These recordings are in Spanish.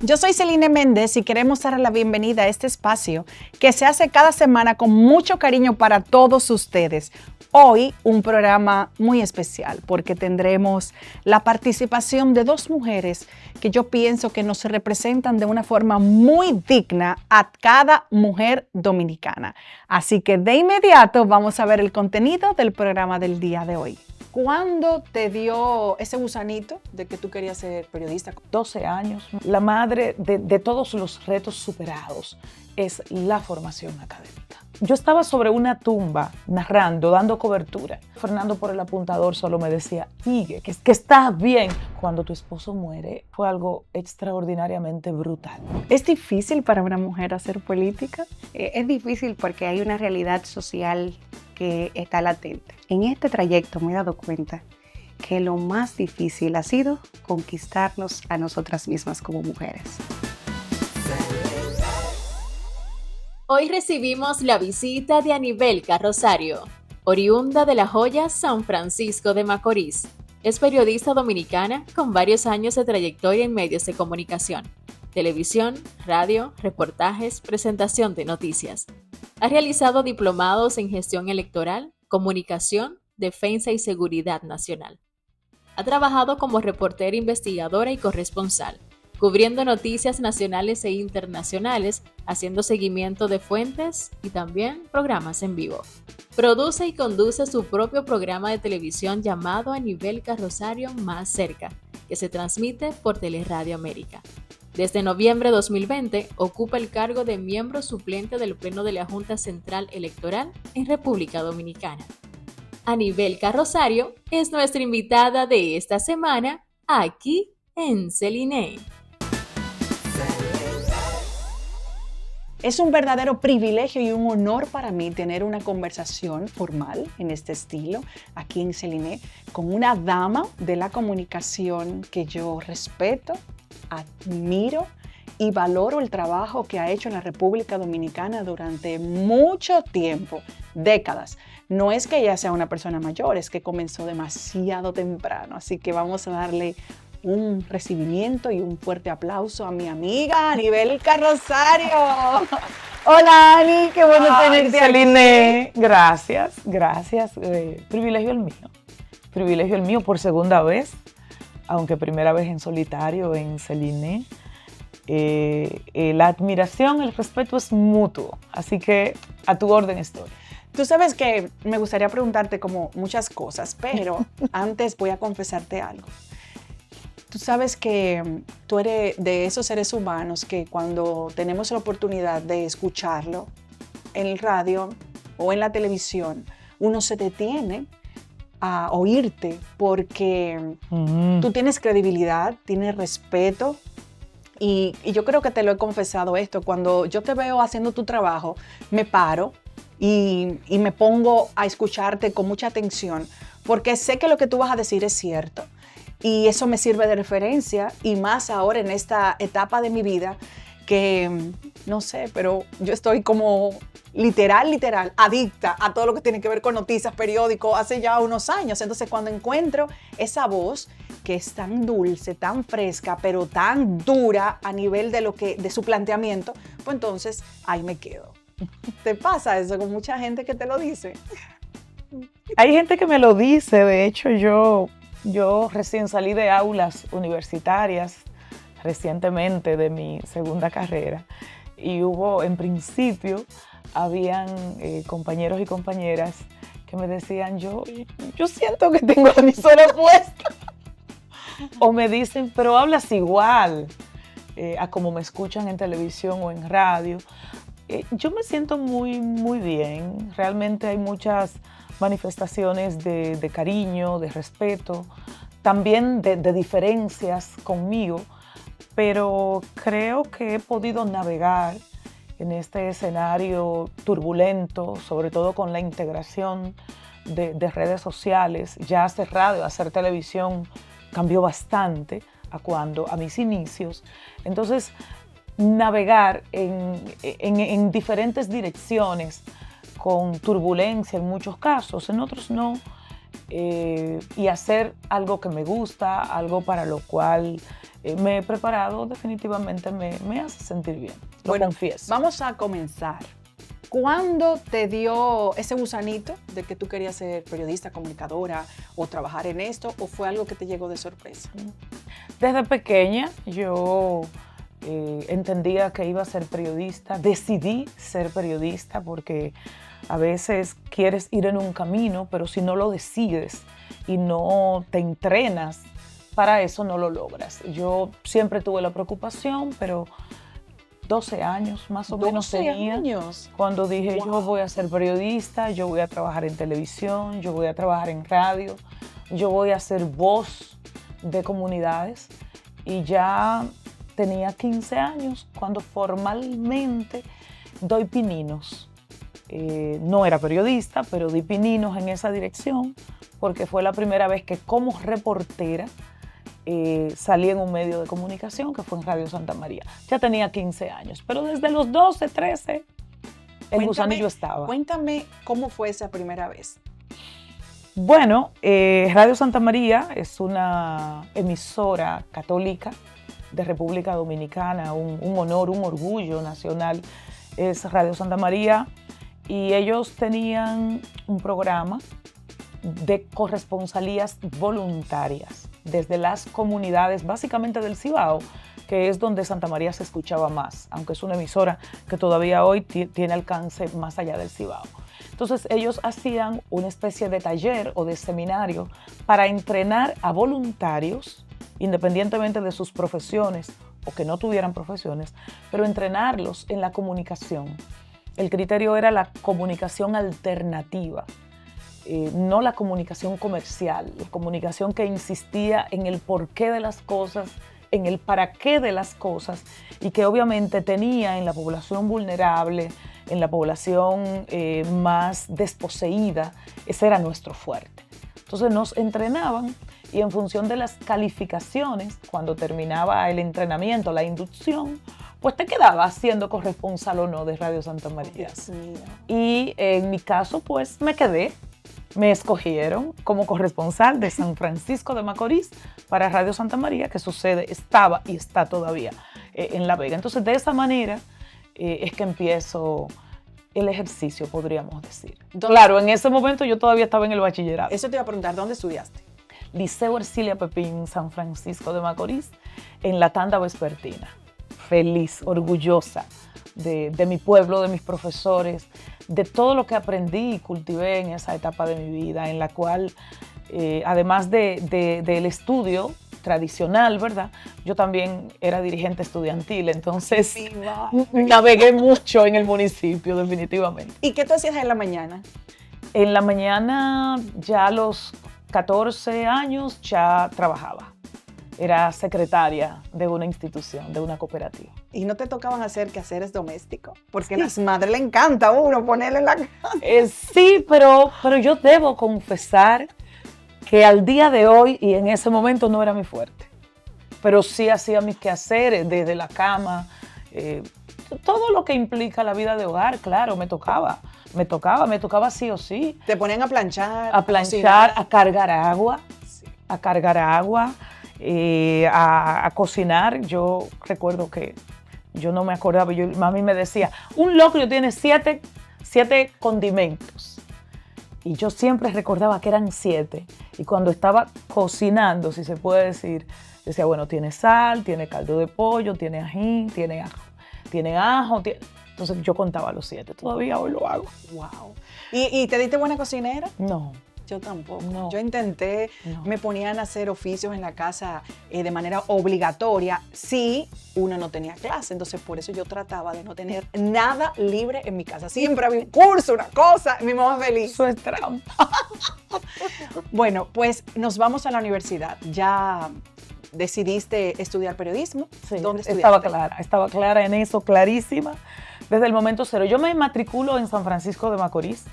Yo soy Celine Méndez y queremos dar la bienvenida a este espacio que se hace cada semana con mucho cariño para todos ustedes. Hoy un programa muy especial porque tendremos la participación de dos mujeres que yo pienso que nos representan de una forma muy digna a cada mujer dominicana. Así que de inmediato vamos a ver el contenido del programa del día de hoy. ¿Cuándo te dio ese gusanito de que tú querías ser periodista? 12 años. La madre de todos los retos superados es la formación académica. Yo estaba sobre una tumba narrando, dando cobertura. Fernando por el apuntador solo me decía, sigue, que estás bien. Cuando tu esposo muere fue algo extraordinariamente brutal. ¿Es difícil para una mujer hacer política? Es difícil porque hay una realidad social que está latente. En este trayecto me he dado cuenta que lo más difícil ha sido conquistarnos a nosotras mismas como mujeres. Hoy recibimos la visita de Anibelka Rosario, oriunda de La Joya, San Francisco de Macorís. Es periodista dominicana con varios años de trayectoria en medios de comunicación, televisión, radio, reportajes, presentación de noticias. Ha realizado diplomados en gestión electoral, comunicación, defensa y seguridad nacional. Ha trabajado como reportera investigadora y corresponsal, cubriendo noticias nacionales e internacionales, haciendo seguimiento de fuentes y también programas en vivo. Produce y conduce su propio programa de televisión llamado Anibelka Rosario Más Cerca, que se transmite por Teleradio América. Desde noviembre de 2020 ocupa el cargo de miembro suplente del Pleno de la Junta Central Electoral en República Dominicana. Anibelka Rosario es nuestra invitada de esta semana aquí en Celine. Es un verdadero privilegio y un honor para mí tener una conversación formal en este estilo aquí en Celine con una dama de la comunicación que yo respeto, admiro y valoro el trabajo que ha hecho en la República Dominicana durante mucho tiempo, décadas. No es que ella sea una persona mayor, es que comenzó demasiado temprano, así que vamos a darle un recibimiento y un fuerte aplauso a mi amiga Anibelka Rosario. Hola Ani, qué bueno tenerte Celine, gracias. Privilegio el mío por segunda vez, aunque primera vez en solitario en Celine. La admiración, el respeto es mutuo, así que a tu orden estoy. Tú sabes que me gustaría preguntarte como muchas cosas, pero antes voy a confesarte algo. Tú sabes que tú eres de esos seres humanos que cuando tenemos la oportunidad de escucharlo en el radio o en la televisión, uno se detiene a oírte porque tú tienes credibilidad, tienes respeto y yo creo que te lo he confesado esto. Cuando yo te veo haciendo tu trabajo, me paro y me pongo a escucharte con mucha atención porque sé que lo que tú vas a decir es cierto. Y eso me sirve de referencia y más ahora en esta etapa de mi vida que, no sé, pero yo estoy como literal, adicta a todo lo que tiene que ver con noticias, periódicos, hace ya unos años. Entonces cuando encuentro esa voz que es tan dulce, tan fresca, pero tan dura a nivel de su planteamiento, pues entonces ahí me quedo. ¿Te pasa eso con mucha gente que te lo dice? Hay gente que me lo dice, de hecho yo recién salí de aulas universitarias recientemente de mi segunda carrera y en principio, habían compañeros y compañeras que me decían, yo siento que tengo la emisora puesta. O me dicen, pero hablas igual a como me escuchan en televisión o en radio. Yo me siento muy, muy bien. Realmente hay muchas manifestaciones de cariño, de respeto, también de diferencias conmigo, pero creo que he podido navegar en este escenario turbulento, sobre todo con la integración de redes sociales. Ya hacer radio, hacer televisión cambió bastante a mis inicios. Entonces, navegar en diferentes direcciones con turbulencia en muchos casos, en otros no, y hacer algo que me gusta, algo para lo cual me he preparado, definitivamente me hace sentir bien, lo confieso. Vamos a comenzar. ¿Cuándo te dio ese gusanito de que tú querías ser periodista, comunicadora o trabajar en esto, o fue algo que te llegó de sorpresa? Desde pequeña yo entendía que iba a ser periodista, decidí ser periodista porque a veces quieres ir en un camino, pero si no lo decides y no te entrenas para eso, no lo logras. Yo siempre tuve la preocupación, pero 12 años más o menos tenía cuando dije, yo voy a ser periodista, yo voy a trabajar en televisión, yo voy a trabajar en radio, yo voy a ser voz de comunidades. Y ya tenía 15 años cuando formalmente doy pininos. No era periodista, pero di pininos en esa dirección porque fue la primera vez que como reportera salí en un medio de comunicación que fue en Radio Santa María. Ya tenía 15 años, pero desde los 12, 13, el gusanillo estaba. Cuéntame cómo fue esa primera vez. Bueno, Radio Santa María es una emisora católica de República Dominicana, un honor, un orgullo nacional es Radio Santa María, y ellos tenían un programa de corresponsalías voluntarias desde las comunidades, básicamente del Cibao, que es donde Santa María se escuchaba más, aunque es una emisora que todavía hoy tiene alcance más allá del Cibao. Entonces ellos hacían una especie de taller o de seminario para entrenar a voluntarios, independientemente de sus profesiones o que no tuvieran profesiones, pero entrenarlos en la comunicación. El criterio era la comunicación alternativa. No la comunicación comercial, la comunicación que insistía en el porqué de las cosas, en el para qué de las cosas, y que obviamente tenía en la población vulnerable, en la población más desposeída, ese era nuestro fuerte. Entonces nos entrenaban y en función de las calificaciones, cuando terminaba el entrenamiento, la inducción, pues te quedabas siendo corresponsal o no de Radio Santa María. Y en mi caso, pues me quedé. Me escogieron como corresponsal de San Francisco de Macorís para Radio Santa María, que su sede estaba y está todavía en La Vega. Entonces, de esa manera es que empiezo el ejercicio, podríamos decir. Claro, en ese momento yo todavía estaba en el bachillerato. Eso te iba a preguntar, ¿dónde estudiaste? Liceo Ercilia Pepín, San Francisco de Macorís, en la tanda vespertina. Feliz, orgullosa de mi pueblo, de mis profesores, de todo lo que aprendí y cultivé en esa etapa de mi vida, en la cual, además del estudio tradicional, ¿verdad? Yo también era dirigente estudiantil, entonces navegué mucho en el municipio, definitivamente. ¿Y qué tú hacías en la mañana? En la mañana, ya a los 14 años, ya trabajaba. Era secretaria de una institución, de una cooperativa. ¿Y no te tocaban hacer quehaceres domésticos? Porque a las madres le encanta a uno ponerle en la casa. Sí, pero yo debo confesar que al día de hoy y en ese momento no era mi fuerte. Pero sí hacía mis quehaceres desde la cama, todo lo que implica la vida de hogar, claro, me tocaba sí o sí. ¿Te ponían a planchar? A planchar, a cargar agua, a cocinar. Yo recuerdo que yo no me acordaba, mami me decía, un locrio tiene 7 condimentos. Y yo siempre recordaba que eran 7. Y cuando estaba cocinando, si se puede decir, decía, bueno, tiene sal, tiene caldo de pollo, tiene ají, tiene ajo. Entonces yo contaba los 7. Todavía hoy lo hago. Wow. ¿Y te diste buena cocinera? No. Yo tampoco. No. Yo intenté, No. me ponían a hacer oficios en la casa de manera obligatoria si uno no tenía clase. Entonces, por eso yo trataba de no tener nada libre en mi casa. Siempre había un curso, una cosa, mi mamá feliz. Eso es trampa. Bueno, pues nos vamos a la universidad. Ya decidiste estudiar periodismo. Sí, ¿Dónde estudiaste? estaba clara en eso, clarísima, desde el momento cero. Yo me matriculo en San Francisco de Macorís.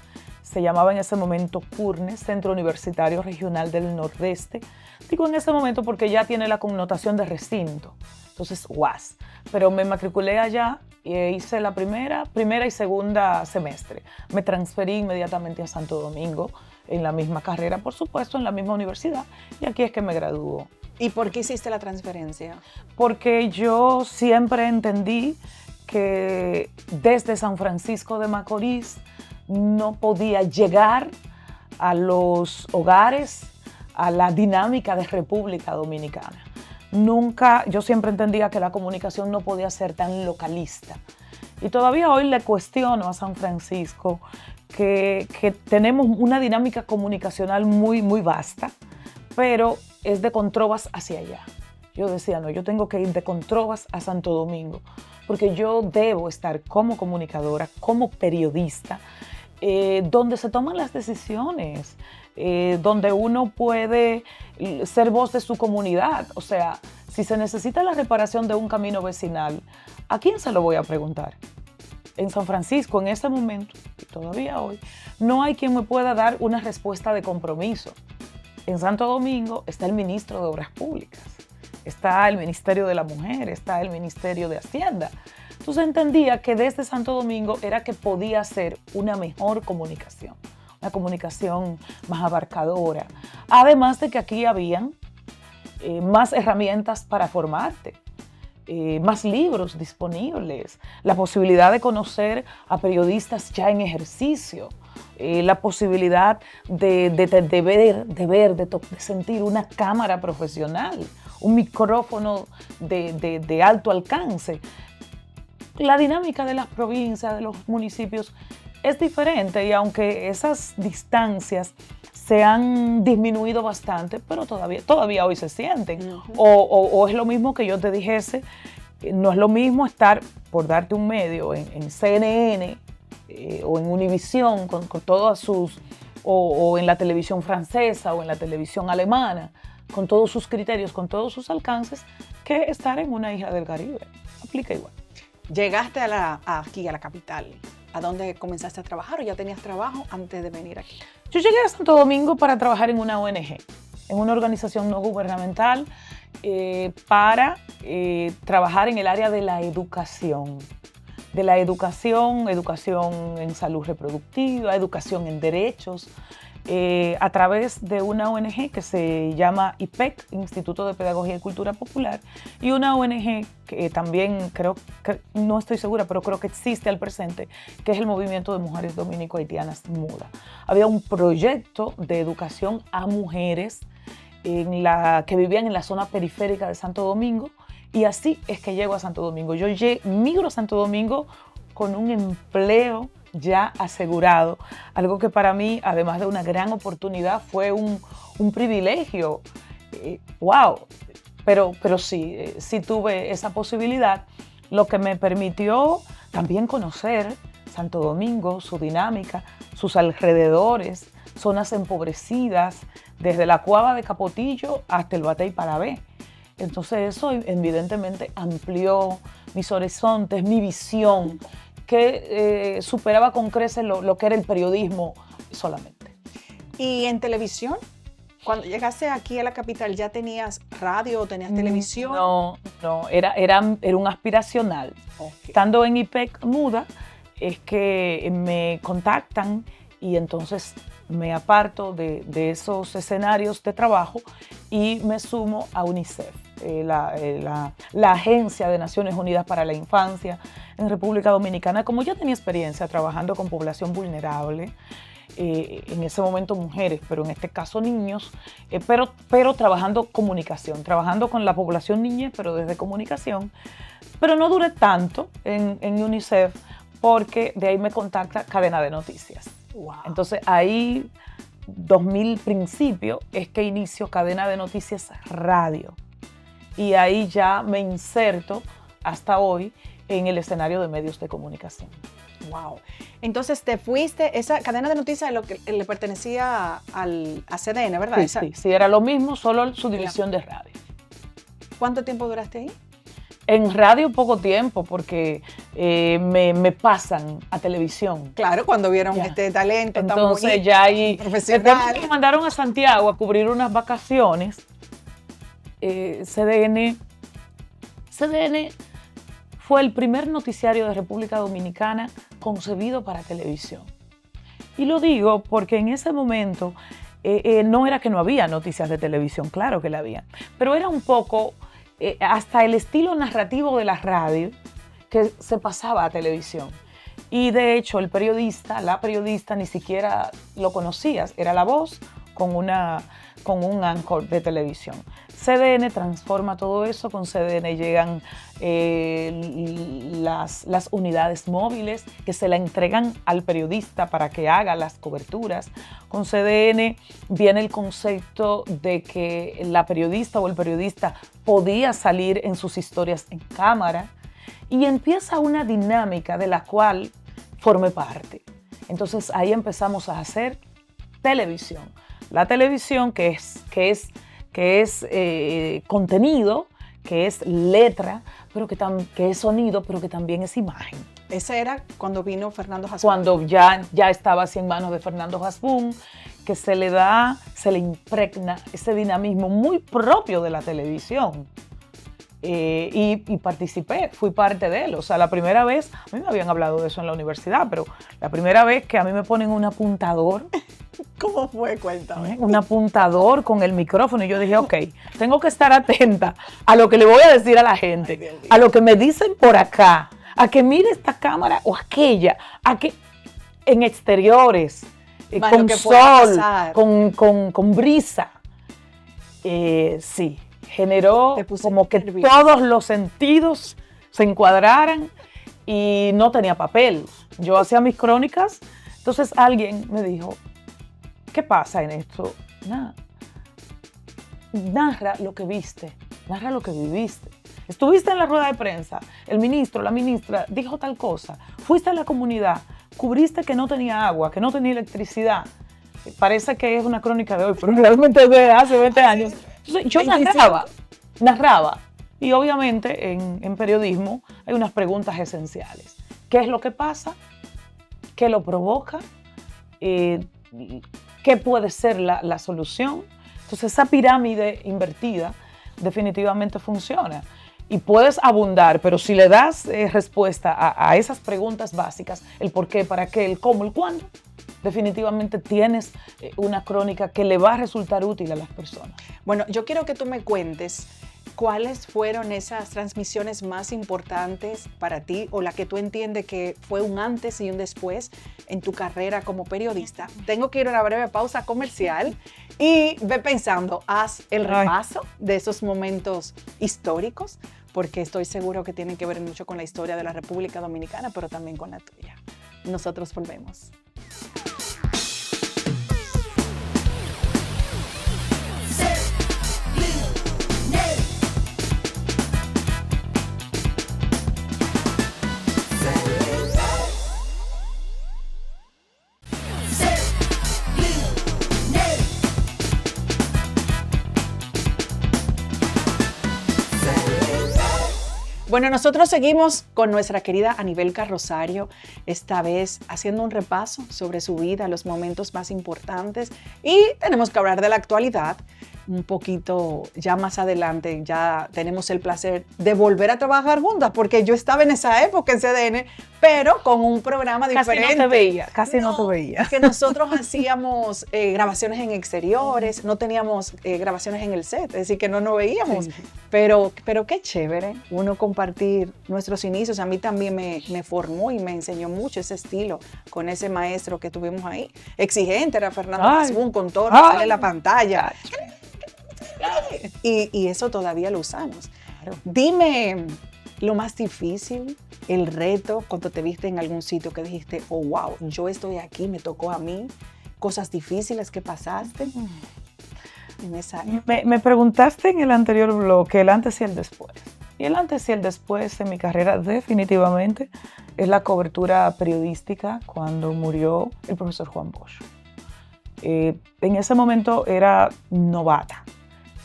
Se llamaba en ese momento CURNE, Centro Universitario Regional del Nordeste. Digo en ese momento porque ya tiene la connotación de recinto, entonces UAS. Pero me matriculé allá e hice la primera y segunda semestre. Me transferí inmediatamente a Santo Domingo, en la misma carrera, por supuesto, en la misma universidad, y aquí es que me graduó. ¿Y por qué hiciste la transferencia? Porque yo siempre entendí que desde San Francisco de Macorís no podía llegar a los hogares, a la dinámica de República Dominicana. Yo siempre entendía que la comunicación no podía ser tan localista. Y todavía hoy le cuestiono a San Francisco que tenemos una dinámica comunicacional muy, muy vasta, pero es de Controvas hacia allá. Yo decía, no, yo tengo que ir de Controvas a Santo Domingo, porque yo debo estar como comunicadora, como periodista, donde se toman las decisiones, donde uno puede ser voz de su comunidad. O sea, si se necesita la reparación de un camino vecinal, ¿a quién se lo voy a preguntar? En San Francisco, en este momento, y todavía hoy, no hay quien me pueda dar una respuesta de compromiso. En Santo Domingo está el ministro de Obras Públicas, está el Ministerio de la Mujer, está el Ministerio de Hacienda. Entonces entendía que desde Santo Domingo era que podía ser una mejor comunicación, una comunicación más abarcadora. Además de que aquí habían más herramientas para formarte, más libros disponibles, la posibilidad de conocer a periodistas ya en ejercicio, la posibilidad de sentir una cámara profesional, un micrófono de alto alcance. La dinámica de las provincias, de los municipios, es diferente, y aunque esas distancias se han disminuido bastante, pero todavía hoy se sienten. O es lo mismo que yo te dijese, no es lo mismo estar, por darte un medio, en CNN o en Univisión con todas sus, o en la televisión francesa o en la televisión alemana, con todos sus criterios, con todos sus alcances, que estar en una isla del Caribe. Aplica igual. ¿Llegaste aquí a la capital? ¿A dónde comenzaste a trabajar o ya tenías trabajo antes de venir aquí? Yo llegué a Santo Domingo para trabajar en una ONG, en una organización no gubernamental, para trabajar en el área de la educación. Educación en salud reproductiva, educación en derechos, a través de una ONG que se llama IPEC, Instituto de Pedagogía y Cultura Popular, y una ONG que también no estoy segura, pero creo que existe al presente, que es el Movimiento de Mujeres Dominico-Haitianas MUDA. Había un proyecto de educación a mujeres que vivían en la zona periférica de Santo Domingo, y así es que llego a Santo Domingo. Yo migro a Santo Domingo con un empleo ya asegurado, algo que para mí, además de una gran oportunidad, fue un privilegio. ¡Wow! Pero sí tuve esa posibilidad, lo que me permitió también conocer Santo Domingo, su dinámica, sus alrededores, zonas empobrecidas, desde la Cuava de Capotillo hasta el Batey Parabé. Entonces eso evidentemente amplió mis horizontes, mi visión, que superaba con creces lo que era el periodismo solamente. ¿Y en televisión? Cuando llegaste aquí a la capital, ¿ya tenías radio o tenías televisión? No, era un aspiracional. Okay. Estando en IPEC MUDA, es que me contactan y entonces me aparto de esos escenarios de trabajo y me sumo a UNICEF, la Agencia de Naciones Unidas para la Infancia en República Dominicana. Como yo tenía experiencia trabajando con población vulnerable, en ese momento mujeres, pero en este caso niños, pero trabajando comunicación, trabajando con la población niñez, pero desde comunicación. Pero no duré tanto en UNICEF, porque de ahí me contacta Cadena de Noticias. Wow. Entonces ahí, 2000 principio, es que inicio Cadena de Noticias Radio. Y ahí ya me inserto hasta hoy en el escenario de medios de comunicación. Wow. Entonces te fuiste, esa cadena de noticias lo que le pertenecía a CDN, ¿verdad? Sí, era lo mismo, solo su división de radio. ¿Cuánto tiempo duraste ahí? En radio poco tiempo, porque me pasan a televisión. Claro, cuando vieron este talento entonces, tan bonito, ya ahí, profesional. Me mandaron a Santiago a cubrir unas vacaciones. CDN fue el primer noticiario de República Dominicana concebido para televisión. Y lo digo porque en ese momento no era que no había noticias de televisión, claro que la había, pero era un poco hasta el estilo narrativo de la radio que se pasaba a televisión. Y de hecho la periodista ni siquiera lo conocías, era la voz con un anchor de televisión. CDN transforma todo eso, con CDN llegan las unidades móviles que se la entregan al periodista para que haga las coberturas. Con CDN viene el concepto de que la periodista o el periodista podía salir en sus historias en cámara y empieza una dinámica de la cual formé parte. Entonces ahí empezamos a hacer televisión. La televisión que es contenido, que es letra, pero que es sonido, pero que también es imagen. Ese era cuando vino Fernando Hasbún. Cuando ya estaba así en manos de Fernando Hasbún, que se le impregna ese dinamismo muy propio de la televisión. Y participé, fui parte de él. O sea, la primera vez, a mí me habían hablado de eso en la universidad, pero la primera vez que a mí me ponen un apuntador. ¿Cómo fue? Cuéntame. Un apuntador con el micrófono y yo dije, ok, tengo que estar atenta a lo que le voy a decir a la gente, a lo que me dicen por acá, a que mire esta cámara o aquella, a que en exteriores, con sol, con brisa. Sí, generó como que todos los sentidos se encuadraran y no tenía papel. Yo hacía mis crónicas, entonces alguien me dijo, ¿qué pasa en esto? Nada. Narra lo que viste, narra lo que viviste. Estuviste en la rueda de prensa, el ministro, la ministra dijo tal cosa, fuiste a la comunidad, cubriste que no tenía agua, que no tenía electricidad. Parece que es una crónica de hoy, pero realmente es de hace 20 años. Entonces, yo narraba. Y obviamente en periodismo hay unas preguntas esenciales. ¿Qué es lo que pasa? ¿Qué lo provoca? ¿Qué puede ser la solución? Entonces esa pirámide invertida definitivamente funciona. Y puedes abundar, pero si le das respuesta a esas preguntas básicas, el por qué, para qué, el cómo, el cuándo, definitivamente tienes una crónica que le va a resultar útil a las personas. Bueno, yo quiero que tú me cuentes cuáles fueron esas transmisiones más importantes para ti o la que tú entiendes que fue un antes y un después en tu carrera como periodista. Tengo que ir a una breve pausa comercial y ve pensando, haz el repaso de esos momentos históricos, porque estoy seguro que tienen que ver mucho con la historia de la República Dominicana, pero también con la tuya. Nosotros volvemos. Bueno, nosotros seguimos con nuestra querida Anibelka Rosario, esta vez haciendo un repaso sobre su vida, los momentos más importantes, y tenemos que hablar de la actualidad un poquito ya más adelante. Ya tenemos el placer de volver a trabajar juntas, porque yo estaba en esa época en CDN, pero con un programa diferente. Casi no te veía. Que nosotros hacíamos grabaciones en exteriores, no teníamos grabaciones en el set, es decir, que no nos veíamos. Sí. Pero qué chévere uno compartir nuestros inicios. A mí también me formó y me enseñó mucho ese estilo con ese maestro que tuvimos ahí. Exigente era Fernando Hasbún, con todo, sale en la pantalla. Y eso todavía lo usamos. Claro. Dime lo más difícil, el reto, cuando te viste en algún sitio que dijiste, oh, wow, yo estoy aquí, me tocó a mí, cosas difíciles que pasaste en esa época. Me preguntaste en el anterior bloque el antes y el después. Y el antes y el después en mi carrera definitivamente es la cobertura periodística cuando murió el profesor Juan Bosch. En ese momento era novata.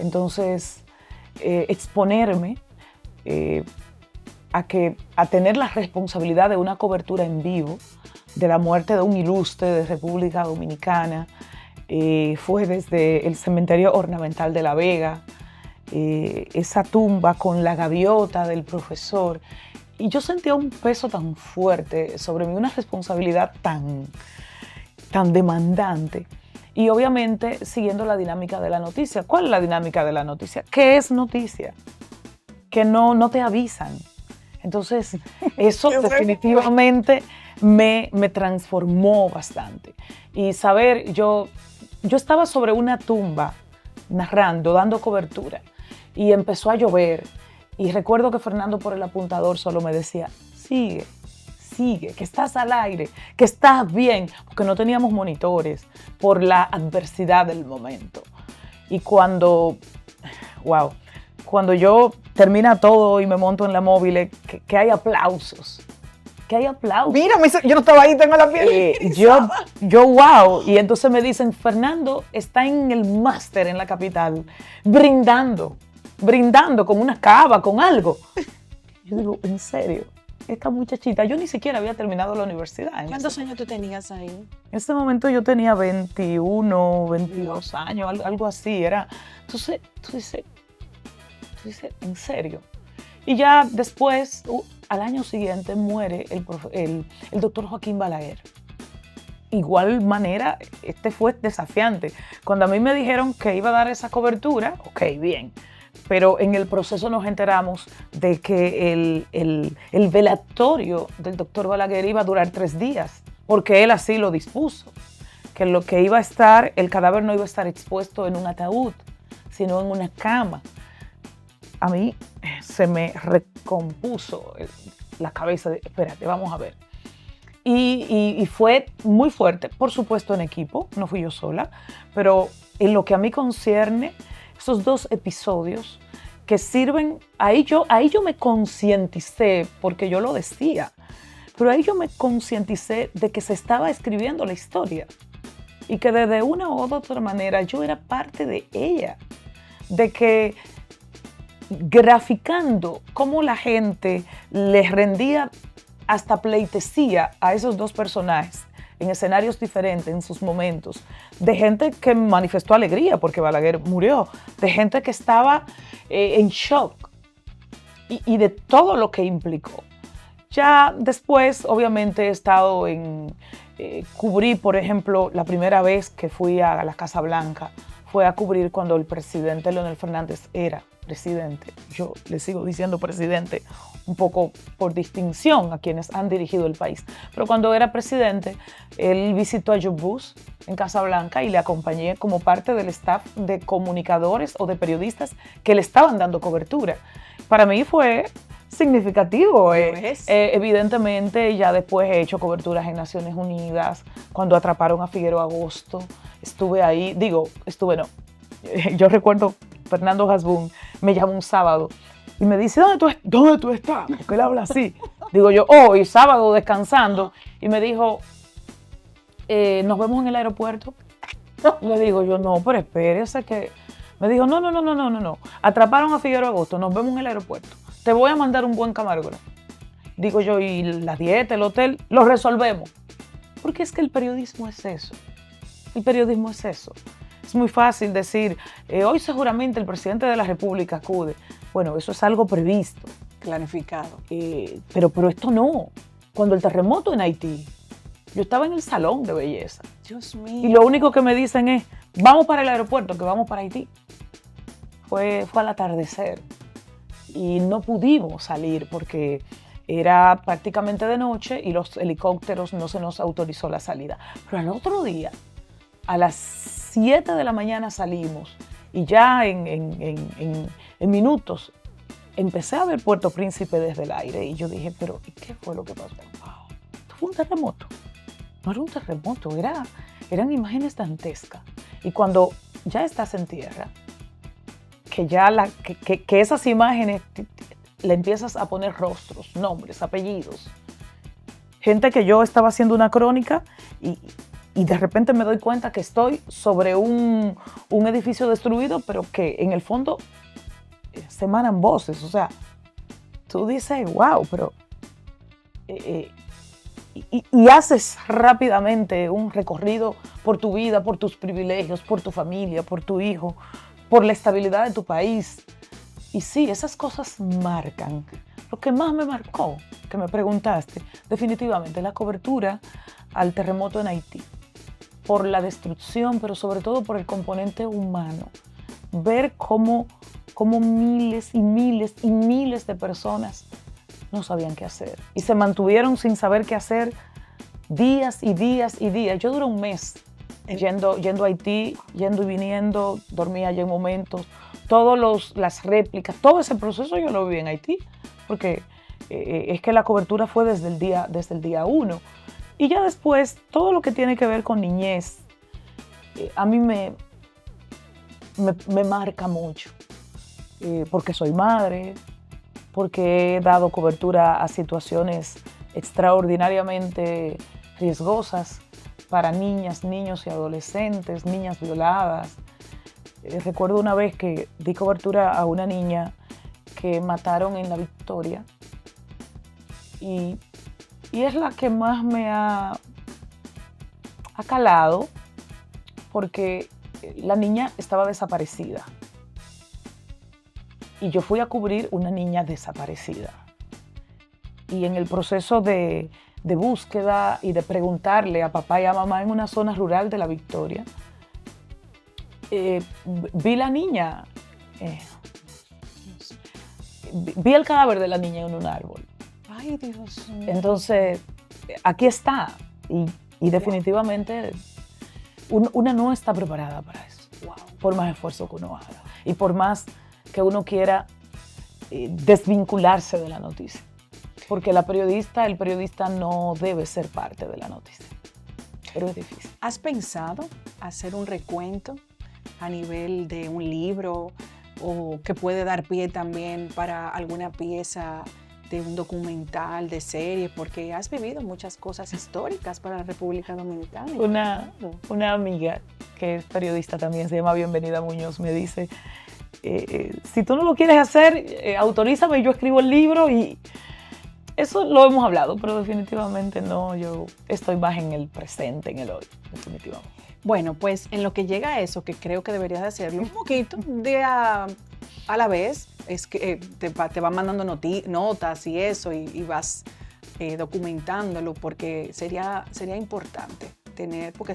Entonces, exponerme a tener la responsabilidad de una cobertura en vivo de la muerte de un ilustre de República Dominicana, fue desde el cementerio ornamental de La Vega, esa tumba con la gaviota del profesor, y yo sentía un peso tan fuerte sobre mí, una responsabilidad tan tan demandante. Y obviamente siguiendo la dinámica de la noticia. ¿Cuál es la dinámica de la noticia? ¿Qué es noticia? Que no te avisan. Entonces, eso definitivamente me transformó bastante. Y saber, yo estaba sobre una tumba, narrando, dando cobertura, y empezó a llover. Y recuerdo que Fernando por el apuntador solo me decía, sigue, que estás al aire, que estás bien, porque no teníamos monitores por la adversidad del momento. Y cuando yo termina todo y me monto en la móvil, que hay aplausos. Mira, yo no estaba ahí, tengo la piel. Yo, wow. Y entonces me dicen, Fernando está en el máster en la capital, brindando con una cava, con algo. Yo digo, ¿en serio? Esta muchachita, yo ni siquiera había terminado la universidad. ¿Cuántos años tú tenías ahí? En ese momento yo tenía 21, 22 años, algo así. Entonces, tú dices, ¿en serio? Y ya después, al año siguiente, muere el doctor Joaquín Balaguer. Igual manera, fue desafiante. Cuando a mí me dijeron que iba a dar esa cobertura, ok, bien. Pero en el proceso nos enteramos de que el velatorio del doctor Balaguer iba a durar 3 días, porque él así lo dispuso. Que lo que iba a estar, el cadáver no iba a estar expuesto en un ataúd, sino en una cama. A mí se me recompuso la cabeza de, espérate, vamos a ver. Y fue muy fuerte, por supuesto en equipo, no fui yo sola, pero en lo que a mí concierne, esos 2 episodios que sirven, ahí yo me concienticé, porque yo lo decía, pero ahí yo me concienticé de que se estaba escribiendo la historia y que de una u otra manera yo era parte de ella, de que graficando cómo la gente les rendía hasta pleitesía a esos 2 personajes en escenarios diferentes, en sus momentos, de gente que manifestó alegría porque Balaguer murió, de gente que estaba en shock y de todo lo que implicó. Ya después, obviamente, he estado cubrí, por ejemplo, la primera vez que fui a la Casa Blanca, fue a cubrir cuando el presidente Leonel Fernández era presidente. Yo le sigo diciendo presidente un poco por distinción a quienes han dirigido el país. Pero cuando era presidente, él visitó a Joe Bush en Casa Blanca y le acompañé como parte del staff de comunicadores o de periodistas que le estaban dando cobertura. Para mí fue significativo. Evidentemente, ya después he hecho coberturas en Naciones Unidas, cuando atraparon a Figueroa Agosto. Estuve ahí, yo recuerdo Fernando Hasbún me llamó un sábado y me dice, ¿dónde tú estás? Porque él habla así. Digo yo, hoy, sábado, descansando. Y me dijo, ¿nos vemos en el aeropuerto? Le digo yo, no, pero espérese que... Me dijo, no. Atraparon a Figueroa Agosto, nos vemos en el aeropuerto. Te voy a mandar un buen camarógrafo. Digo yo, y la dieta, el hotel, lo resolvemos. Porque es que el periodismo es eso. Es muy fácil decir, hoy seguramente el presidente de la República acude. Bueno, eso es algo previsto. Planificado. Pero esto no. Cuando el terremoto en Haití, yo estaba en el salón de belleza. Dios mío. Y lo único que me dicen es, vamos para el aeropuerto, que vamos para Haití. Fue al atardecer. Y no pudimos salir porque era prácticamente de noche y los helicópteros no se nos autorizó la salida. Pero al otro día, a las 7 de la mañana salimos y ya en minutos empecé a ver Puerto Príncipe desde el aire y yo dije, pero ¿y qué fue lo que pasó? Wow, esto fue un terremoto. No era un terremoto, eran imágenes dantescas. Y cuando ya estás en tierra, que ya que esas imágenes le empiezas a poner rostros, nombres, apellidos. Gente que yo estaba haciendo una crónica y de repente me doy cuenta que estoy sobre un edificio destruido, pero que en el fondo se emanan voces. O sea, tú dices, wow, pero... Y haces rápidamente un recorrido por tu vida, por tus privilegios, por tu familia, por tu hijo, por la estabilidad de tu país. Y sí, esas cosas marcan. Lo que más me marcó, que me preguntaste, definitivamente la cobertura al terremoto en Haití. por la destrucción, pero sobre todo por el componente humano. Ver cómo miles y miles y miles de personas no sabían qué hacer y se mantuvieron sin saber qué hacer días y días y días. Yo duré un mes yendo a Haití, yendo y viniendo, dormía allí en momentos, las réplicas, todo ese proceso yo lo viví en Haití, porque es que la cobertura fue desde el día 1. Y ya después, todo lo que tiene que ver con niñez, a mí me marca mucho, porque soy madre, porque he dado cobertura a situaciones extraordinariamente riesgosas para niñas, niños y adolescentes, niñas violadas. Recuerdo una vez que di cobertura a una niña que mataron en La Victoria y es la que más me ha calado, porque la niña estaba desaparecida y yo fui a cubrir una niña desaparecida. Y en el proceso de búsqueda y de preguntarle a papá y a mamá en una zona rural de La Victoria, vi la niña, vi el cadáver de la niña en un árbol. Ay, Dios mío. Entonces, aquí está. Y definitivamente una no está preparada para eso. Wow. Por más esfuerzo que uno haga. Y por más que uno quiera desvincularse de la noticia. Porque el periodista no debe ser parte de la noticia. Pero es difícil. ¿Has pensado hacer un recuento a nivel de un libro o que puede dar pie también para alguna pieza de un documental, de serie? Porque has vivido muchas cosas históricas para la República Dominicana. Una amiga que es periodista también, se llama Bienvenida Muñoz, me dice, si tú no lo quieres hacer, autorízame y yo escribo el libro. Y eso lo hemos hablado, pero definitivamente no, yo estoy más en el presente, en el hoy, definitivamente. Bueno, pues en lo que llega a eso, que creo que deberías de hacerlo un poquito de a la vez, es que te van mandando notas y eso, y vas documentándolo, porque sería importante tener, porque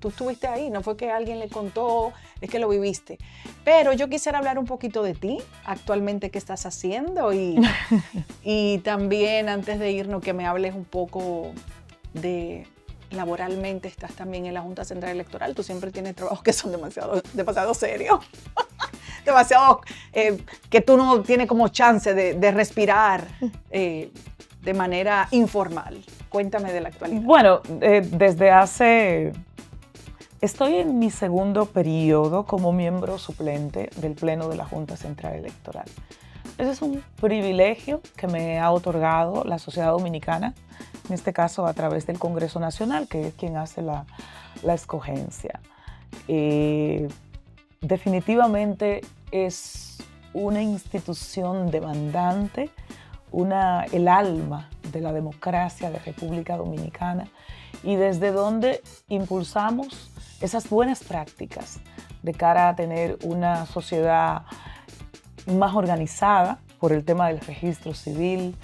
tú estuviste ahí, no fue que alguien le contó, es que lo viviste. Pero yo quisiera hablar un poquito de ti, actualmente qué estás haciendo, y también antes de irnos que me hables un poco de laboralmente. Estás también en la Junta Central Electoral, tú siempre tienes trabajos que son demasiado serios, demasiado que tú no tienes como chance de respirar de manera informal. Cuéntame de la actualidad. Bueno, estoy en mi segundo periodo como miembro suplente del Pleno de la Junta Central Electoral. Ese es un privilegio que me ha otorgado la sociedad dominicana, en este caso a través del Congreso Nacional, que es quien hace la escogencia. Definitivamente es una institución demandante, el alma de la democracia de República Dominicana, y desde donde impulsamos esas buenas prácticas de cara a tener una sociedad más organizada por el tema del registro civil,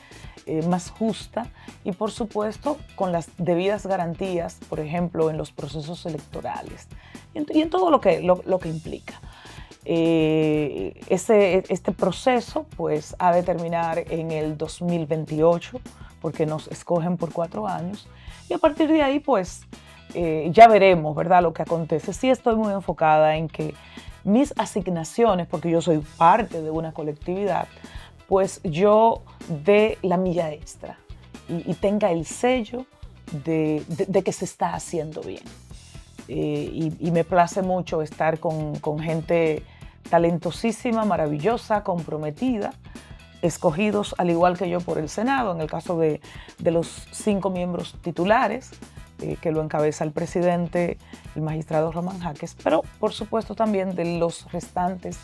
más justa y por supuesto con las debidas garantías, por ejemplo, en los procesos electorales y en todo lo que implica. Este proceso pues ha de terminar en el 2028 porque nos escogen por 4 años y a partir de ahí pues ya veremos, ¿verdad?, lo que acontece. Sí estoy muy enfocada en que mis asignaciones, porque yo soy parte de una colectividad, pues yo dé la milla extra y tenga el sello de que se está haciendo bien. Y me place mucho estar con gente talentosísima, maravillosa, comprometida, escogidos al igual que yo por el Senado, en el caso de los 5 miembros titulares, que lo encabeza el presidente, el magistrado Román Jaques, pero por supuesto también de los restantes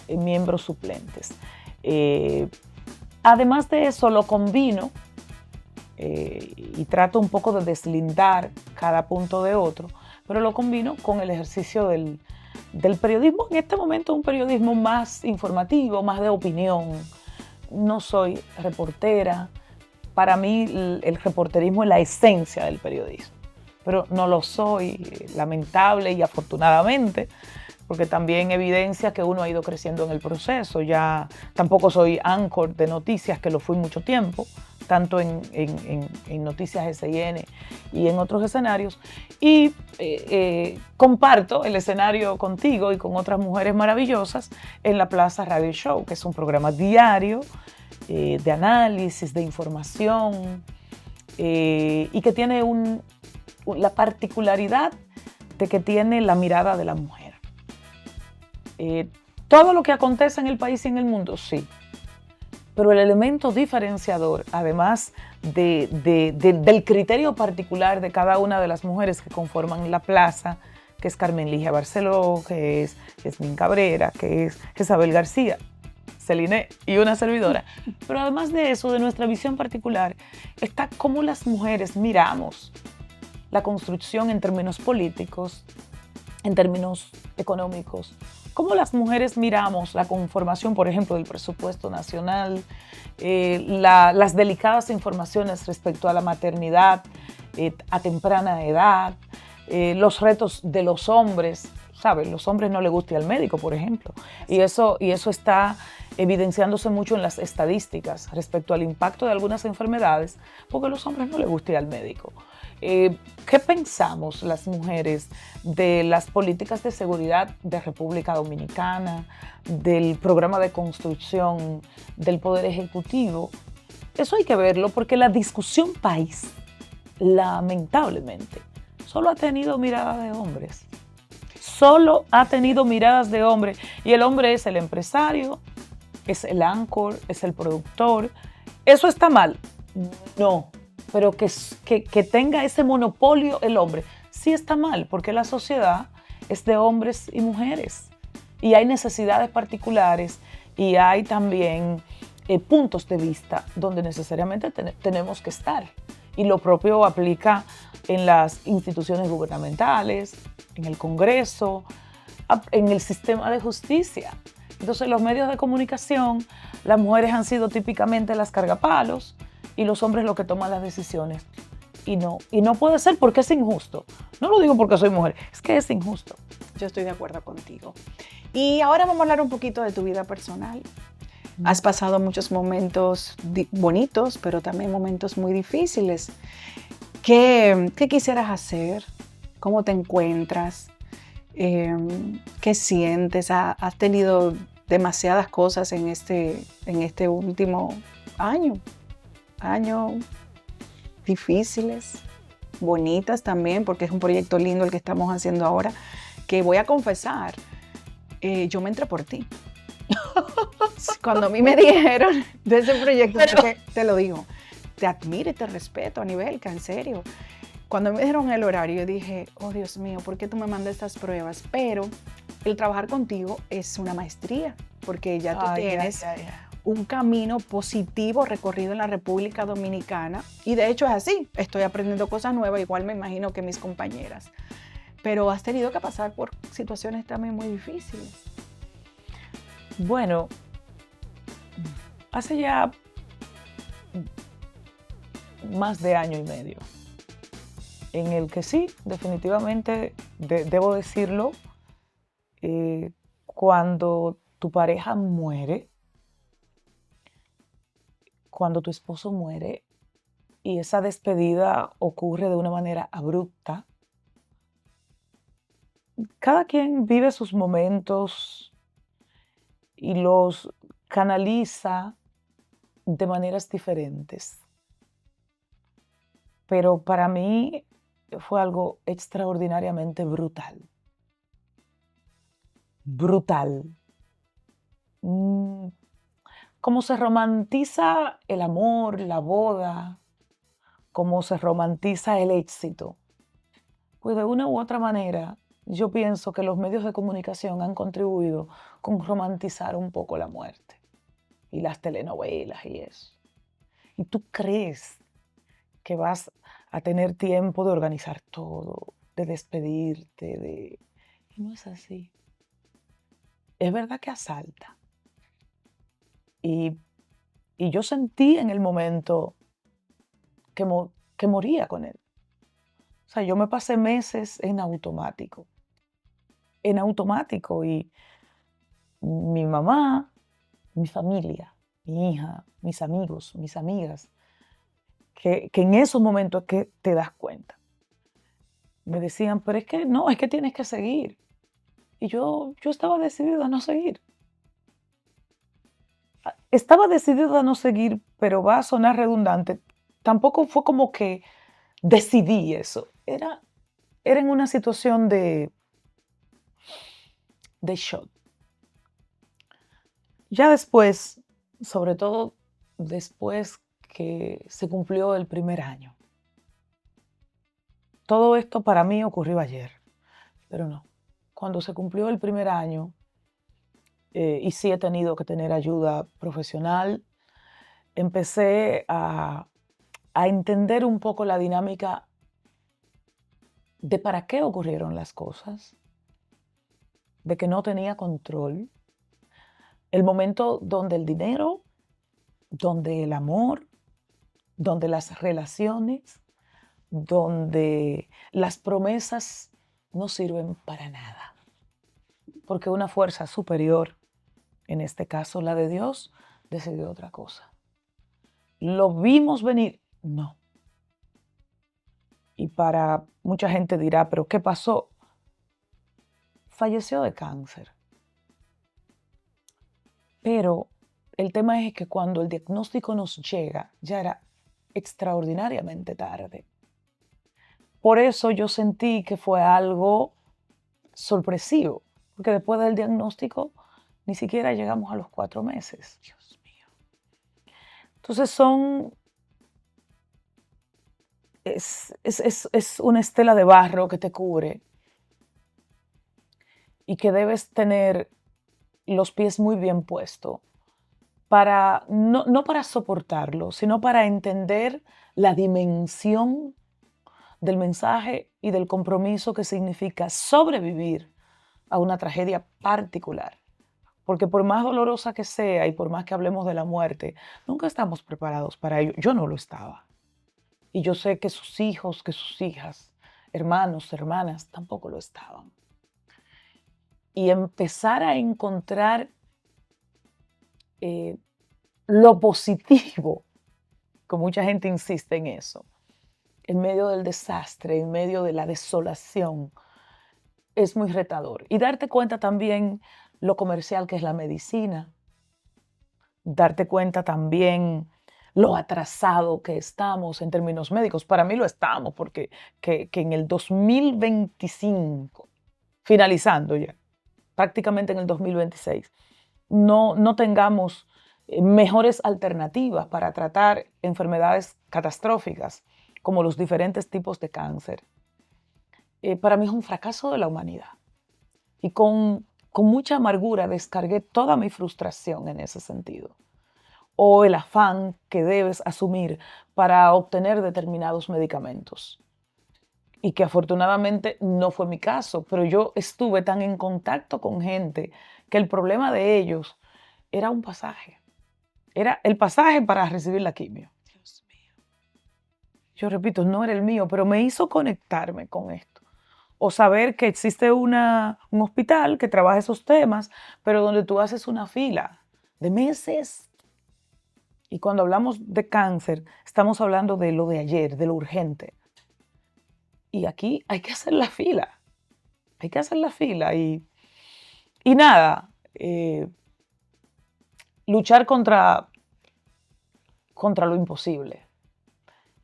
miembros suplentes. Además de eso, lo combino y trato un poco de deslindar cada punto de otro, pero lo combino con el ejercicio del periodismo, en este momento un periodismo más informativo, más de opinión. No soy reportera. Para mí el reporterismo es la esencia del periodismo. pero no lo soy, lamentable y afortunadamente, porque también evidencia que uno ha ido creciendo en el proceso. Ya tampoco soy anchor de noticias, que lo fui mucho tiempo, tanto en Noticias S&N y en otros escenarios. Y comparto el escenario contigo y con otras mujeres maravillosas en La Plaza Radio Show, que es un programa diario de análisis, de información, y que tiene la particularidad de que tiene la mirada de la mujer. Todo lo que acontece en el país y en el mundo, sí. Pero el elemento diferenciador, además del criterio particular de cada una de las mujeres que conforman La Plaza, que es Carmen Ligia Barceló, que es Yasmín Cabrera, que es Jezabel García, Celine y una servidora. Pero además de eso, de nuestra visión particular, está cómo las mujeres miramos la construcción en términos políticos, en términos económicos, cómo las mujeres miramos la conformación, por ejemplo, del presupuesto nacional, las delicadas informaciones respecto a la maternidad a temprana edad, los retos de los hombres, ¿sabes? Los hombres no les gusta ir al médico, por ejemplo, y eso está evidenciándose mucho en las estadísticas respecto al impacto de algunas enfermedades, porque a los hombres no les gusta ir al médico. ¿Qué pensamos las mujeres de las políticas de seguridad de República Dominicana, del programa de construcción del Poder Ejecutivo? Eso hay que verlo porque la discusión país, lamentablemente, solo ha tenido miradas de hombres. Solo ha tenido miradas de hombres. Y el hombre es el empresario, es el anchor, es el productor. ¿Eso está mal? No. Pero que tenga ese monopolio el hombre, sí está mal, porque la sociedad es de hombres y mujeres. Y hay necesidades particulares y hay también puntos de vista donde necesariamente tenemos que estar. Y lo propio aplica en las instituciones gubernamentales, en el Congreso, en el sistema de justicia. Entonces, los medios de comunicación, las mujeres han sido típicamente las cargapalos, y los hombres los que toman las decisiones. Y no puede ser porque es injusto. No lo digo porque soy mujer, es que es injusto. Yo estoy de acuerdo contigo. Y ahora vamos a hablar un poquito de tu vida personal. Has pasado muchos momentos bonitos, pero también momentos muy difíciles. ¿Qué quisieras hacer? ¿Cómo te encuentras? ¿Qué sientes? ¿Has tenido demasiadas cosas en este último años difíciles, bonitas también, porque es un proyecto lindo el que estamos haciendo ahora, que voy a confesar, yo me entré por ti. Cuando a mí me dijeron de ese proyecto, porque te lo digo, te admiro y te respeto, Anibelka, en serio. Cuando me dieron el horario, yo dije, oh Dios mío, ¿por qué tú me mandas estas pruebas? Pero el trabajar contigo es una maestría, porque ya tú tienes un camino positivo recorrido en la República Dominicana. Y de hecho es así, estoy aprendiendo cosas nuevas, igual me imagino que mis compañeras. Pero has tenido que pasar por situaciones también muy difíciles. Bueno, hace ya más de año y medio, en el que sí, definitivamente, debo decirlo, cuando tu pareja muere, cuando tu esposo muere y esa despedida ocurre de una manera abrupta, cada quien vive sus momentos y los canaliza de maneras diferentes. Pero para mí fue algo extraordinariamente brutal. Brutal. Cómo se romantiza el amor, la boda, cómo se romantiza el éxito. Pues de una u otra manera, yo pienso que los medios de comunicación han contribuido con romantizar un poco la muerte y las telenovelas y eso. Y tú crees que vas a tener tiempo de organizar todo, de despedirte, Y no es así. Es verdad que asalta. Y yo sentí en el momento que moría con él. O sea, yo me pasé meses en automático, y mi mamá, mi familia, mi hija, mis amigos, mis amigas, que en esos momentos es que te das cuenta. Me decían, pero es que no, es que tienes que seguir. Y yo estaba decidida a no seguir. Estaba decidida a no seguir, pero va a sonar redundante. Tampoco fue como que decidí eso. Era en una situación de shock. Ya después, sobre todo después que se cumplió el primer año. Todo esto para mí ocurrió ayer, pero no. Cuando se cumplió el primer año, y sí he tenido que tener ayuda profesional, empecé a entender un poco la dinámica de para qué ocurrieron las cosas, de que no tenía control, el momento donde el dinero, donde el amor, donde las relaciones, donde las promesas no sirven para nada, porque una fuerza superior, en este caso la de Dios, decidió otra cosa. ¿Lo vimos venir? No. Y para mucha gente dirá, ¿pero qué pasó? Falleció de cáncer. Pero el tema es que cuando el diagnóstico nos llega, ya era extraordinariamente tarde. Por eso yo sentí que fue algo sorpresivo, porque después del diagnóstico ni siquiera llegamos a los 4 meses. Dios mío. Entonces es una estela de barro que te cubre y que debes tener los pies muy bien puestos para, no para soportarlo, sino para entender la dimensión del mensaje y del compromiso que significa sobrevivir a una tragedia particular. Porque por más dolorosa que sea y por más que hablemos de la muerte, nunca estamos preparados para ello. Yo no lo estaba. Y yo sé que sus hijos, que sus hijas, hermanos, hermanas, tampoco lo estaban. Y empezar a encontrar lo positivo, que mucha gente insiste en eso, en medio del desastre, en medio de la desolación, es muy retador. Y darte cuenta también lo comercial que es la medicina, darte cuenta también lo atrasado que estamos en términos médicos. Para mí lo estamos, porque que en el 2025, finalizando ya, prácticamente en el 2026, no tengamos mejores alternativas para tratar enfermedades catastróficas como los diferentes tipos de cáncer. Para mí es un fracaso de la humanidad. Y con mucha amargura descargué toda mi frustración en ese sentido. O el afán que debes asumir para obtener determinados medicamentos. Y que afortunadamente no fue mi caso, pero yo estuve tan en contacto con gente que el problema de ellos era un pasaje. Era el pasaje para recibir la quimio. Dios mío. Yo repito, no era el mío, pero me hizo conectarme con esto. O saber que existe un hospital que trabaja esos temas, pero donde tú haces una fila de meses. Y cuando hablamos de cáncer, estamos hablando de lo de ayer, de lo urgente. Y aquí hay que hacer la fila. Hay que hacer la fila. Y nada, luchar contra lo imposible.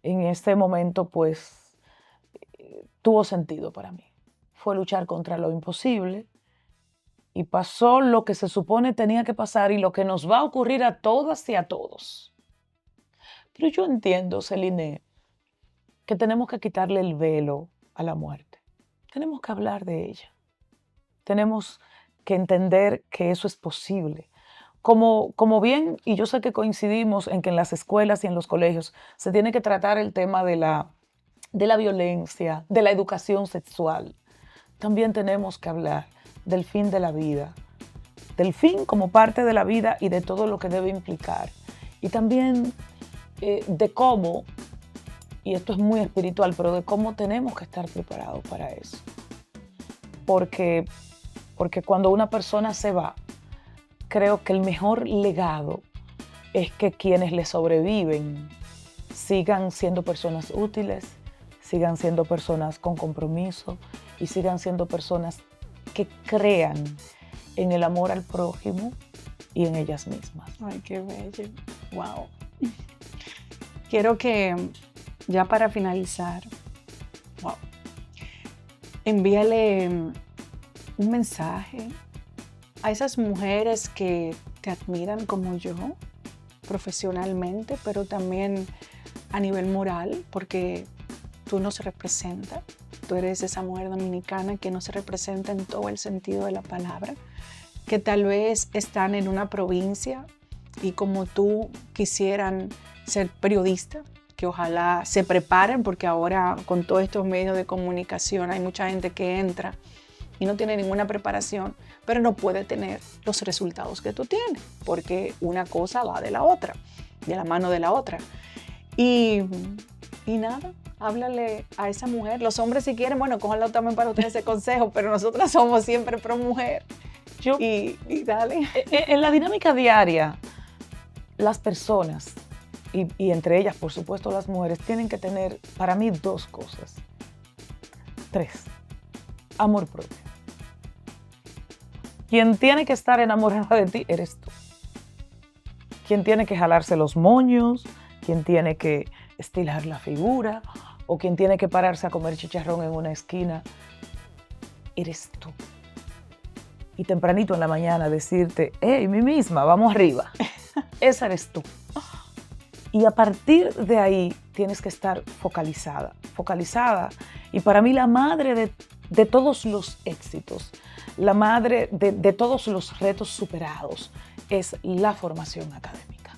En este momento, pues, tuvo sentido para mí. Fue luchar contra lo imposible y pasó lo que se supone tenía que pasar y lo que nos va a ocurrir a todas y a todos. Pero yo entiendo, Celine, que tenemos que quitarle el velo a la muerte. Tenemos que hablar de ella. Tenemos que entender que eso es posible. Como bien, y yo sé que coincidimos en que en las escuelas y en los colegios se tiene que tratar el tema de la violencia, de la educación sexual. También tenemos que hablar del fin de la vida, del fin como parte de la vida y de todo lo que debe implicar. Y también de cómo y esto es muy espiritual, pero de cómo tenemos que estar preparados para eso. Porque cuando una persona se va, creo que el mejor legado es que quienes le sobreviven sigan siendo personas útiles, sigan siendo personas con compromiso y sigan siendo personas que crean en el amor al prójimo y en ellas mismas. Ay, qué bello. Wow. Quiero que, ya para finalizar, wow, envíale un mensaje a esas mujeres que te admiran como yo, profesionalmente, pero también a nivel moral, porque tú nos representas. Tú eres esa mujer dominicana que nos representa en todo el sentido de la palabra, que tal vez están en una provincia y como tú quisieran ser periodista, que ojalá se preparen, porque ahora con todos estos medios de comunicación hay mucha gente que entra y no tiene ninguna preparación, pero no puede tener los resultados que tú tienes, porque una cosa va de la otra, de la mano de la otra. Y nada, háblale a esa mujer. Los hombres, si quieren, bueno, cójanlo también para ustedes ese consejo, pero nosotras somos siempre pro mujer. Y dale. En la dinámica diaria, las personas, y entre ellas, por supuesto, las mujeres, tienen que tener, para mí, 2 cosas. 3. Amor propio. Quien tiene que estar enamorada de ti eres tú. Quien tiene que jalarse los moños, quien tiene que estilar la figura, o quien tiene que pararse a comer chicharrón en una esquina, eres tú. Y tempranito en la mañana decirte, hey, mí misma, vamos arriba. Esa eres tú. Y a partir de ahí tienes que estar focalizada. Y para mí la madre de todos los éxitos, la madre de todos los retos superados es la formación académica.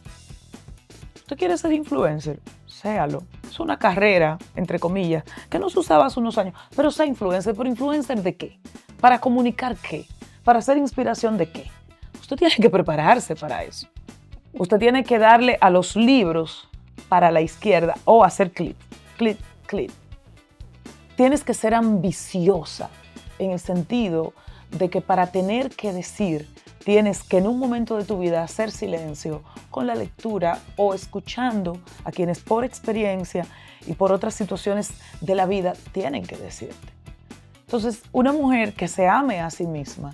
¿Usted quiere ser influencer? Séalo. Es una carrera, entre comillas, que no se usaba hace unos años, pero sea influencer. ¿Pero influencer de qué? ¿Para comunicar qué? ¿Para hacer inspiración de qué? Usted tiene que prepararse para eso. Usted tiene que darle a los libros para la izquierda o hacer clic. Tienes que ser ambiciosa en el sentido de que para tener que decir, tienes que en un momento de tu vida hacer silencio con la lectura o escuchando a quienes por experiencia y por otras situaciones de la vida tienen que decirte. Entonces, una mujer que se ame a sí misma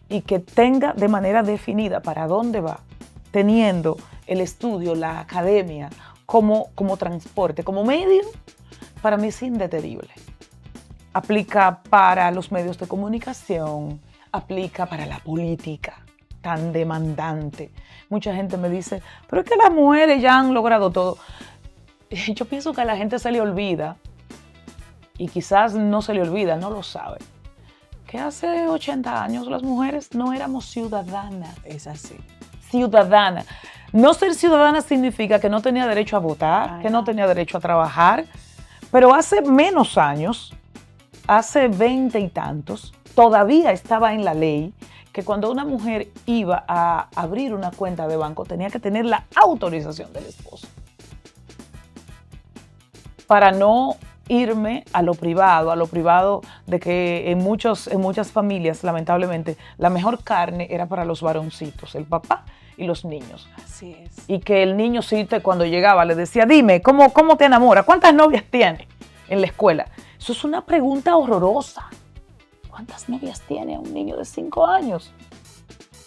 y que tenga de manera definida para dónde va, teniendo el estudio, la academia como transporte, como medio, para mí es indetenible. Aplica para los medios de comunicación, aplica para la política tan demandante. Mucha gente me dice, pero es que las mujeres ya han logrado todo. Yo pienso que a la gente se le olvida, y quizás no se le olvida, no lo sabe, que hace 80 años las mujeres no éramos ciudadanas. Es así. Ciudadana. No ser ciudadana significa que no tenía derecho a votar, que no tenía derecho a trabajar, pero hace menos años, hace 20 y tantos, todavía estaba en la ley que cuando una mujer iba a abrir una cuenta de banco tenía que tener la autorización del esposo. Para no irme a lo privado de que en muchas familias, lamentablemente, la mejor carne era para los varoncitos, el papá y los niños. Así es. Y que el niño cuando llegaba le decía, dime, ¿cómo te enamoras? ¿Cuántas novias tienes en la escuela? Eso es una pregunta horrorosa. ¿Cuántas novias tiene un niño de 5 años?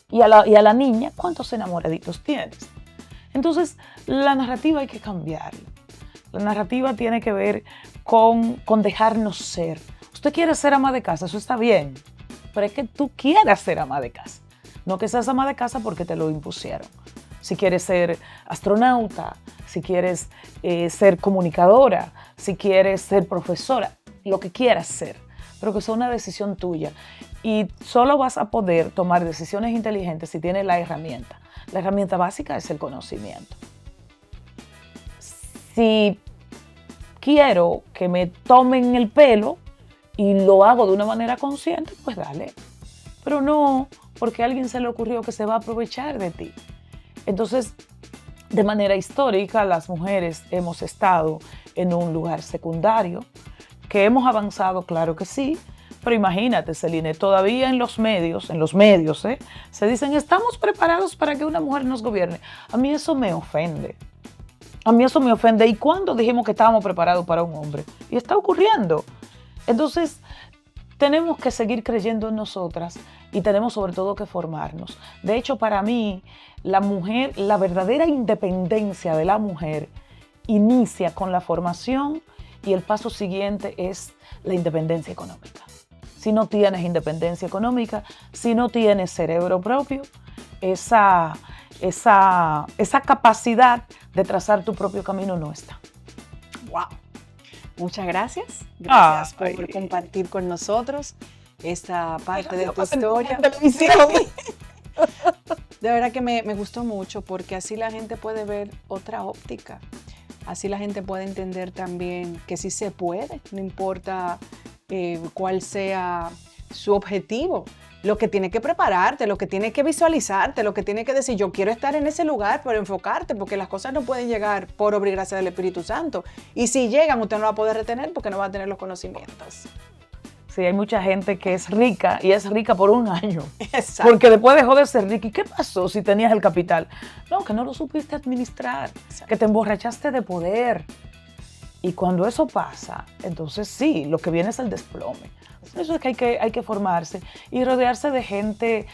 Y a la niña, ¿cuántos enamoraditos tienes? Entonces, la narrativa hay que cambiarla. La narrativa tiene que ver con dejarnos ser. Usted quiere ser ama de casa, eso está bien, pero es que tú quieras ser ama de casa. No que seas ama de casa porque te lo impusieron. Si quieres ser astronauta, si quieres ser comunicadora, si quieres ser profesora, lo que quieras ser, pero que sea una decisión tuya. Y solo vas a poder tomar decisiones inteligentes si tienes la herramienta. La herramienta básica es el conocimiento. Si quiero que me tomen el pelo y lo hago de una manera consciente, pues dale. Pero no porque a alguien se le ocurrió que se va a aprovechar de ti. Entonces, de manera histórica, las mujeres hemos estado en un lugar secundario. ¿Que hemos avanzado? Claro que sí, pero imagínate, Celine, todavía en los medios, se dicen, estamos preparados para que una mujer nos gobierne. A mí eso me ofende. ¿Y cuándo dijimos que estábamos preparados para un hombre? Y está ocurriendo. Entonces, tenemos que seguir creyendo en nosotras y tenemos sobre todo que formarnos. De hecho, para mí, la verdadera independencia de la mujer inicia con la formación y el paso siguiente es la independencia económica. Si no tienes independencia económica, si no tienes cerebro propio, esa capacidad de trazar tu propio camino no está. ¡Wow! Muchas gracias. Gracias por compartir con nosotros esta parte de tu historia. De verdad que me gustó mucho porque así la gente puede ver otra óptica. Así la gente puede entender también que sí se puede, no importa cuál sea su objetivo. Lo que tiene que prepararte, lo que tiene que visualizarte, lo que tiene que decir, yo quiero estar en ese lugar, pero enfocarte, porque las cosas no pueden llegar por obra y gracia del Espíritu Santo. Y si llegan, usted no va a poder retener porque no va a tener los conocimientos. Sí, hay mucha gente que es rica y es rica por un año. Exacto. Porque después dejó de ser rica. ¿Y qué pasó si tenías el capital? No, que no lo supiste administrar, Exacto. que te emborrachaste de poder. Y cuando eso pasa, entonces sí, lo que viene es el desplome. Eso es que hay que formarse y rodearse de gente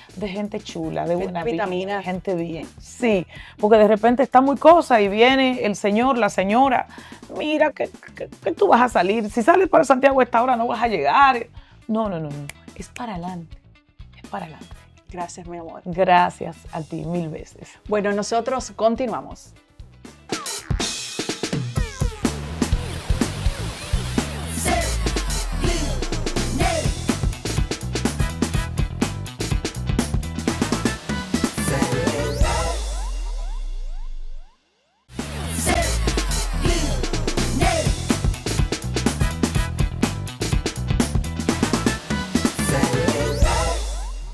chula, de buena vitamina, de gente bien. Sí, porque de repente está muy cosa y viene el señor, la señora, mira que tú vas a salir. Si sales para Santiago a esta hora no vas a llegar. No. Es para adelante. Gracias, mi amor. Gracias a ti 1000 veces. Bueno, nosotros continuamos.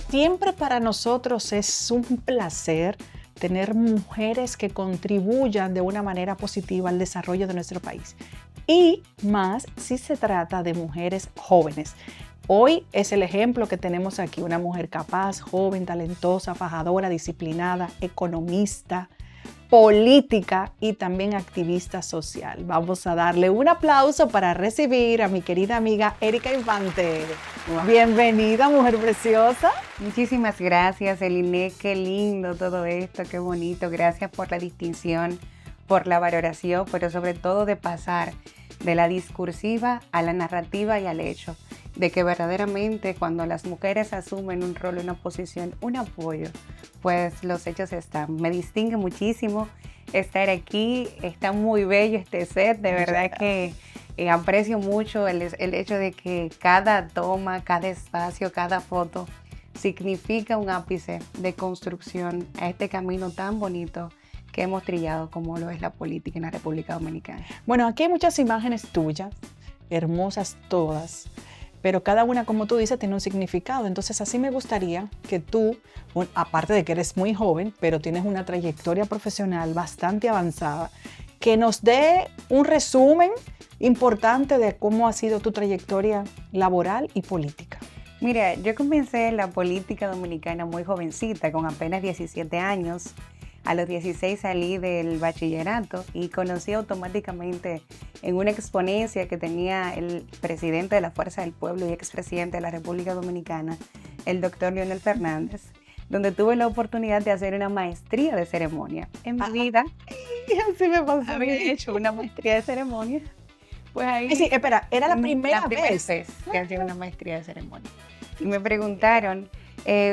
Siempre para nosotros es un placer tener mujeres que contribuyan de una manera positiva al desarrollo de nuestro país. Y más si se trata de mujeres jóvenes. Hoy es el ejemplo que tenemos aquí, una mujer capaz, joven, talentosa, fajadora, disciplinada, economista, política y también activista social. Vamos a darle un aplauso para recibir a mi querida amiga Erika Infante. Bienvenida, mujer preciosa. Muchísimas gracias, Celine. Qué lindo todo esto, qué bonito. Gracias por la distinción, por la valoración, pero sobre todo de pasar de la discursiva a la narrativa y al hecho. De que verdaderamente cuando las mujeres asumen un rol, una posición, un apoyo, pues los hechos están. Me distingue muchísimo estar aquí, está muy bello este set, de verdad que aprecio mucho el hecho de que cada toma, cada espacio, cada foto significa un ápice de construcción a este camino tan bonito que hemos trillado como lo es la política en la República Dominicana. Bueno, aquí hay muchas imágenes tuyas, hermosas todas, pero cada una, como tú dices, tiene un significado. Entonces, así me gustaría que tú, aparte de que eres muy joven, pero tienes una trayectoria profesional bastante avanzada, que nos dé un resumen importante de cómo ha sido tu trayectoria laboral y política. Mira, yo comencé en la política dominicana muy jovencita, con apenas 17 años. A los 16 salí del bachillerato y conocí automáticamente en una exponencia que tenía el presidente de la Fuerza del Pueblo y expresidente de la República Dominicana, el doctor Leonel Fernández, donde tuve la oportunidad de hacer una maestría de ceremonia. En mi vida, Así me pasó. había hecho una maestría de ceremonia. Pues ahí, Sí, espera, era la primera vez que hacía una maestría de ceremonia. Y me preguntaron,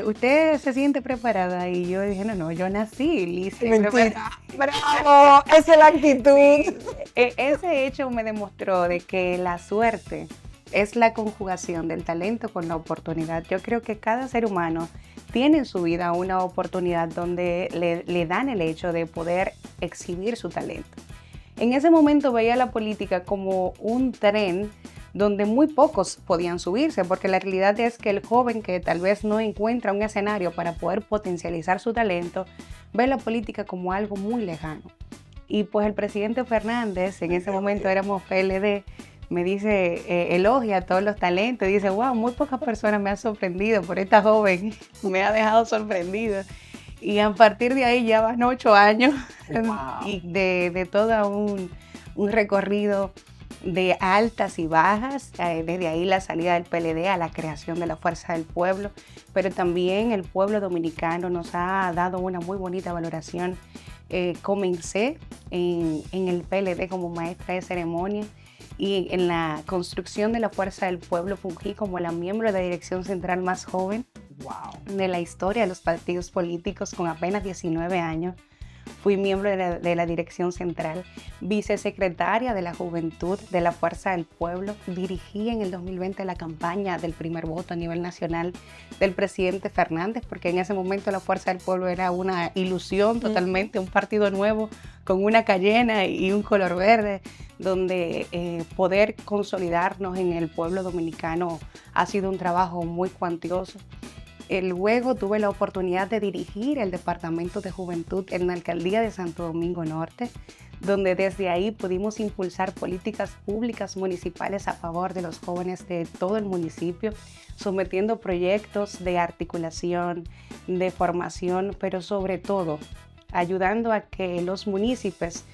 ¿usted se siente preparada? Y yo dije, no, yo nací lista. Mentira. ¡Bravo! Esa es la actitud. Ese hecho me demostró de que la suerte es la conjugación del talento con la oportunidad. Yo creo que cada ser humano tiene en su vida una oportunidad donde le dan el hecho de poder exhibir su talento. En ese momento veía la política como un tren donde muy pocos podían subirse, porque la realidad es que el joven que tal vez no encuentra un escenario para poder potencializar su talento, ve la política como algo muy lejano. Y pues el presidente Fernández, en ese momento éramos PLD, me dice, elogia todos los talentos, dice, wow, muy pocas personas me han sorprendido, por esta joven me ha dejado sorprendido. Y a partir de ahí ya van 8 años Wow. y de todo un recorrido de altas y bajas, desde ahí la salida del PLD a la creación de la Fuerza del Pueblo, pero también el pueblo dominicano nos ha dado una muy bonita valoración. Comencé en el PLD como maestra de ceremonia y en la construcción de la Fuerza del Pueblo fungí como la miembro de la dirección central más joven Wow. de la historia de los partidos políticos con apenas 19 años. Fui miembro de la dirección central, vicesecretaria de la Juventud de la Fuerza del Pueblo. Dirigí en el 2020 la campaña del primer voto a nivel nacional del presidente Fernández, porque en ese momento la Fuerza del Pueblo era una ilusión totalmente, un partido nuevo con una cayena y un color verde, donde poder consolidarnos en el pueblo dominicano ha sido un trabajo muy cuantioso. Luego tuve la oportunidad de dirigir el Departamento de Juventud en la Alcaldía de Santo Domingo Norte, donde desde ahí pudimos impulsar políticas públicas municipales a favor de los jóvenes de todo el municipio, sometiendo proyectos de articulación, de formación, pero sobre todo ayudando a que los municipios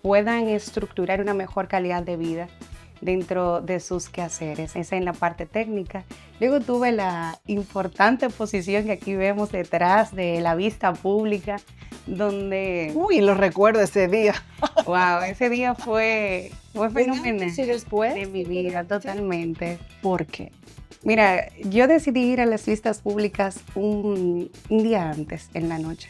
puedan estructurar una mejor calidad de vida dentro de sus quehaceres. Esa en la parte técnica. Luego tuve la importante posición que aquí vemos detrás de la vista pública, donde... Uy, lo recuerdo ese día. Wow, ese día fue fenomenal ¿Y después? de mi vida, totalmente. ¿Por qué? Mira, yo decidí ir a las vistas públicas un día antes, en la noche.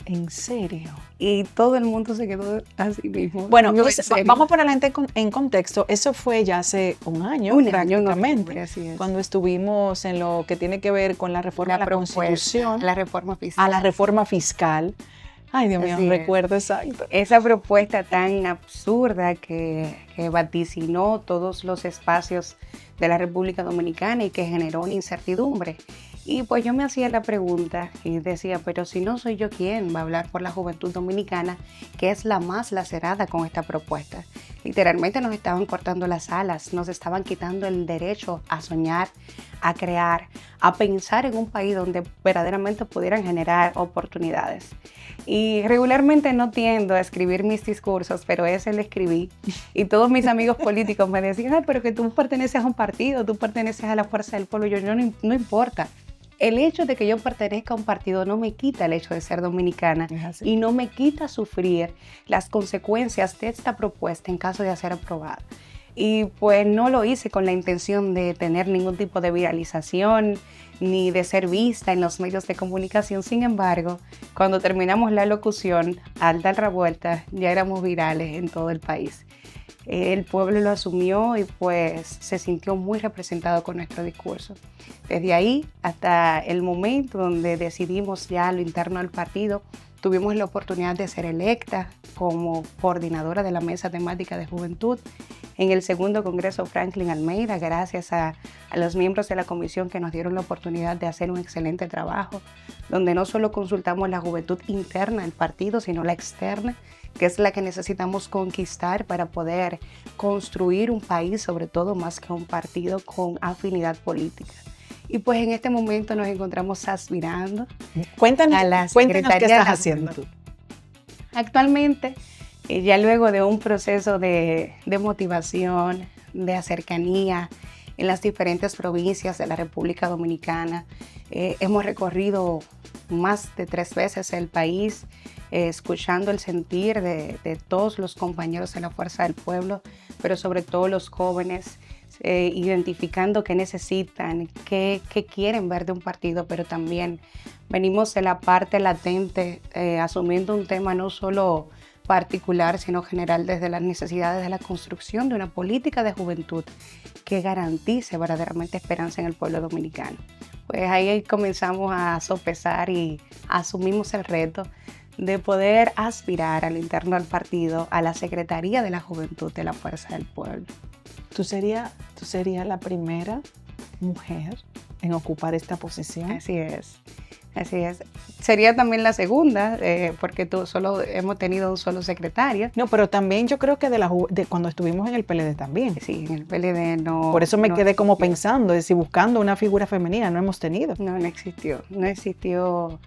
¿En serio? Y todo el mundo se quedó así mismo. Bueno, No, en pues, serio. vamos a poner a la gente en contexto. Eso fue ya hace un año, Un año, en prácticamente, octubre, así es. cuando estuvimos en lo que tiene que ver con la reforma de la propuesta, Constitución, la reforma fiscal. a la reforma fiscal. Ay, Dios mío, Así es. recuerdo exacto. Esa propuesta tan absurda que vaticinó todos los espacios de la República Dominicana y que generó una incertidumbre. Y pues yo me hacía la pregunta y decía, pero si no soy yo quien va a hablar por la juventud dominicana, que es la más lacerada con esta propuesta. Literalmente nos estaban cortando las alas, nos estaban quitando el derecho a soñar, a crear, a pensar en un país donde verdaderamente pudieran generar oportunidades. Y regularmente no tiendo a escribir mis discursos, pero ese lo escribí. Y todos mis amigos políticos me decían, ay, pero que tú perteneces a un partido, tú perteneces a la Fuerza del Pueblo. Yo no importa. El hecho de que yo pertenezca a un partido no me quita el hecho de ser dominicana y no me quita sufrir las consecuencias de esta propuesta en caso de ser aprobada. Y pues no lo hice con la intención de tener ningún tipo de viralización ni de ser vista en los medios de comunicación. Sin embargo, cuando terminamos la locución, al dar la vuelta, ya éramos virales en todo el país. El pueblo lo asumió y pues se sintió muy representado con nuestro discurso. Desde ahí hasta el momento donde decidimos ya lo interno del partido, tuvimos la oportunidad de ser electa como coordinadora de la Mesa Temática de Juventud en el segundo Congreso Franklin Almeida, gracias a los miembros de la comisión que nos dieron la oportunidad de hacer un excelente trabajo, donde no solo consultamos la juventud interna del partido, sino la externa, que es la que necesitamos conquistar para poder construir un país, sobre todo más que un partido, con afinidad política. Y pues en este momento nos encontramos aspirando Cuéntanos, a la cuéntanos qué Secretaría de estás la haciendo. Juventud. Actualmente, ya luego de un proceso de motivación, de cercanía en las diferentes provincias de la República Dominicana, hemos recorrido más de 3 veces el país, escuchando el sentir de todos los compañeros de la Fuerza del Pueblo, pero sobre todo los jóvenes, identificando qué necesitan, qué quieren ver de un partido, pero también venimos de la parte latente, asumiendo un tema no solo particular, sino general desde las necesidades de la construcción de una política de juventud que garantice verdaderamente esperanza en el pueblo dominicano. Pues ahí comenzamos a sopesar y asumimos el reto de poder aspirar al interno del partido a la Secretaría de la Juventud de la Fuerza del Pueblo. ¿Tú serías la primera mujer en ocupar esta posición? Así es. Así es. Sería también la segunda, porque solo hemos tenido un solo secretario. No, pero también yo creo que de cuando estuvimos en el PLD también. Sí, en el PLD no. Por eso me no quedé como existió. pensando, es decir, buscando una figura femenina, no hemos tenido. No existió. No ha existido.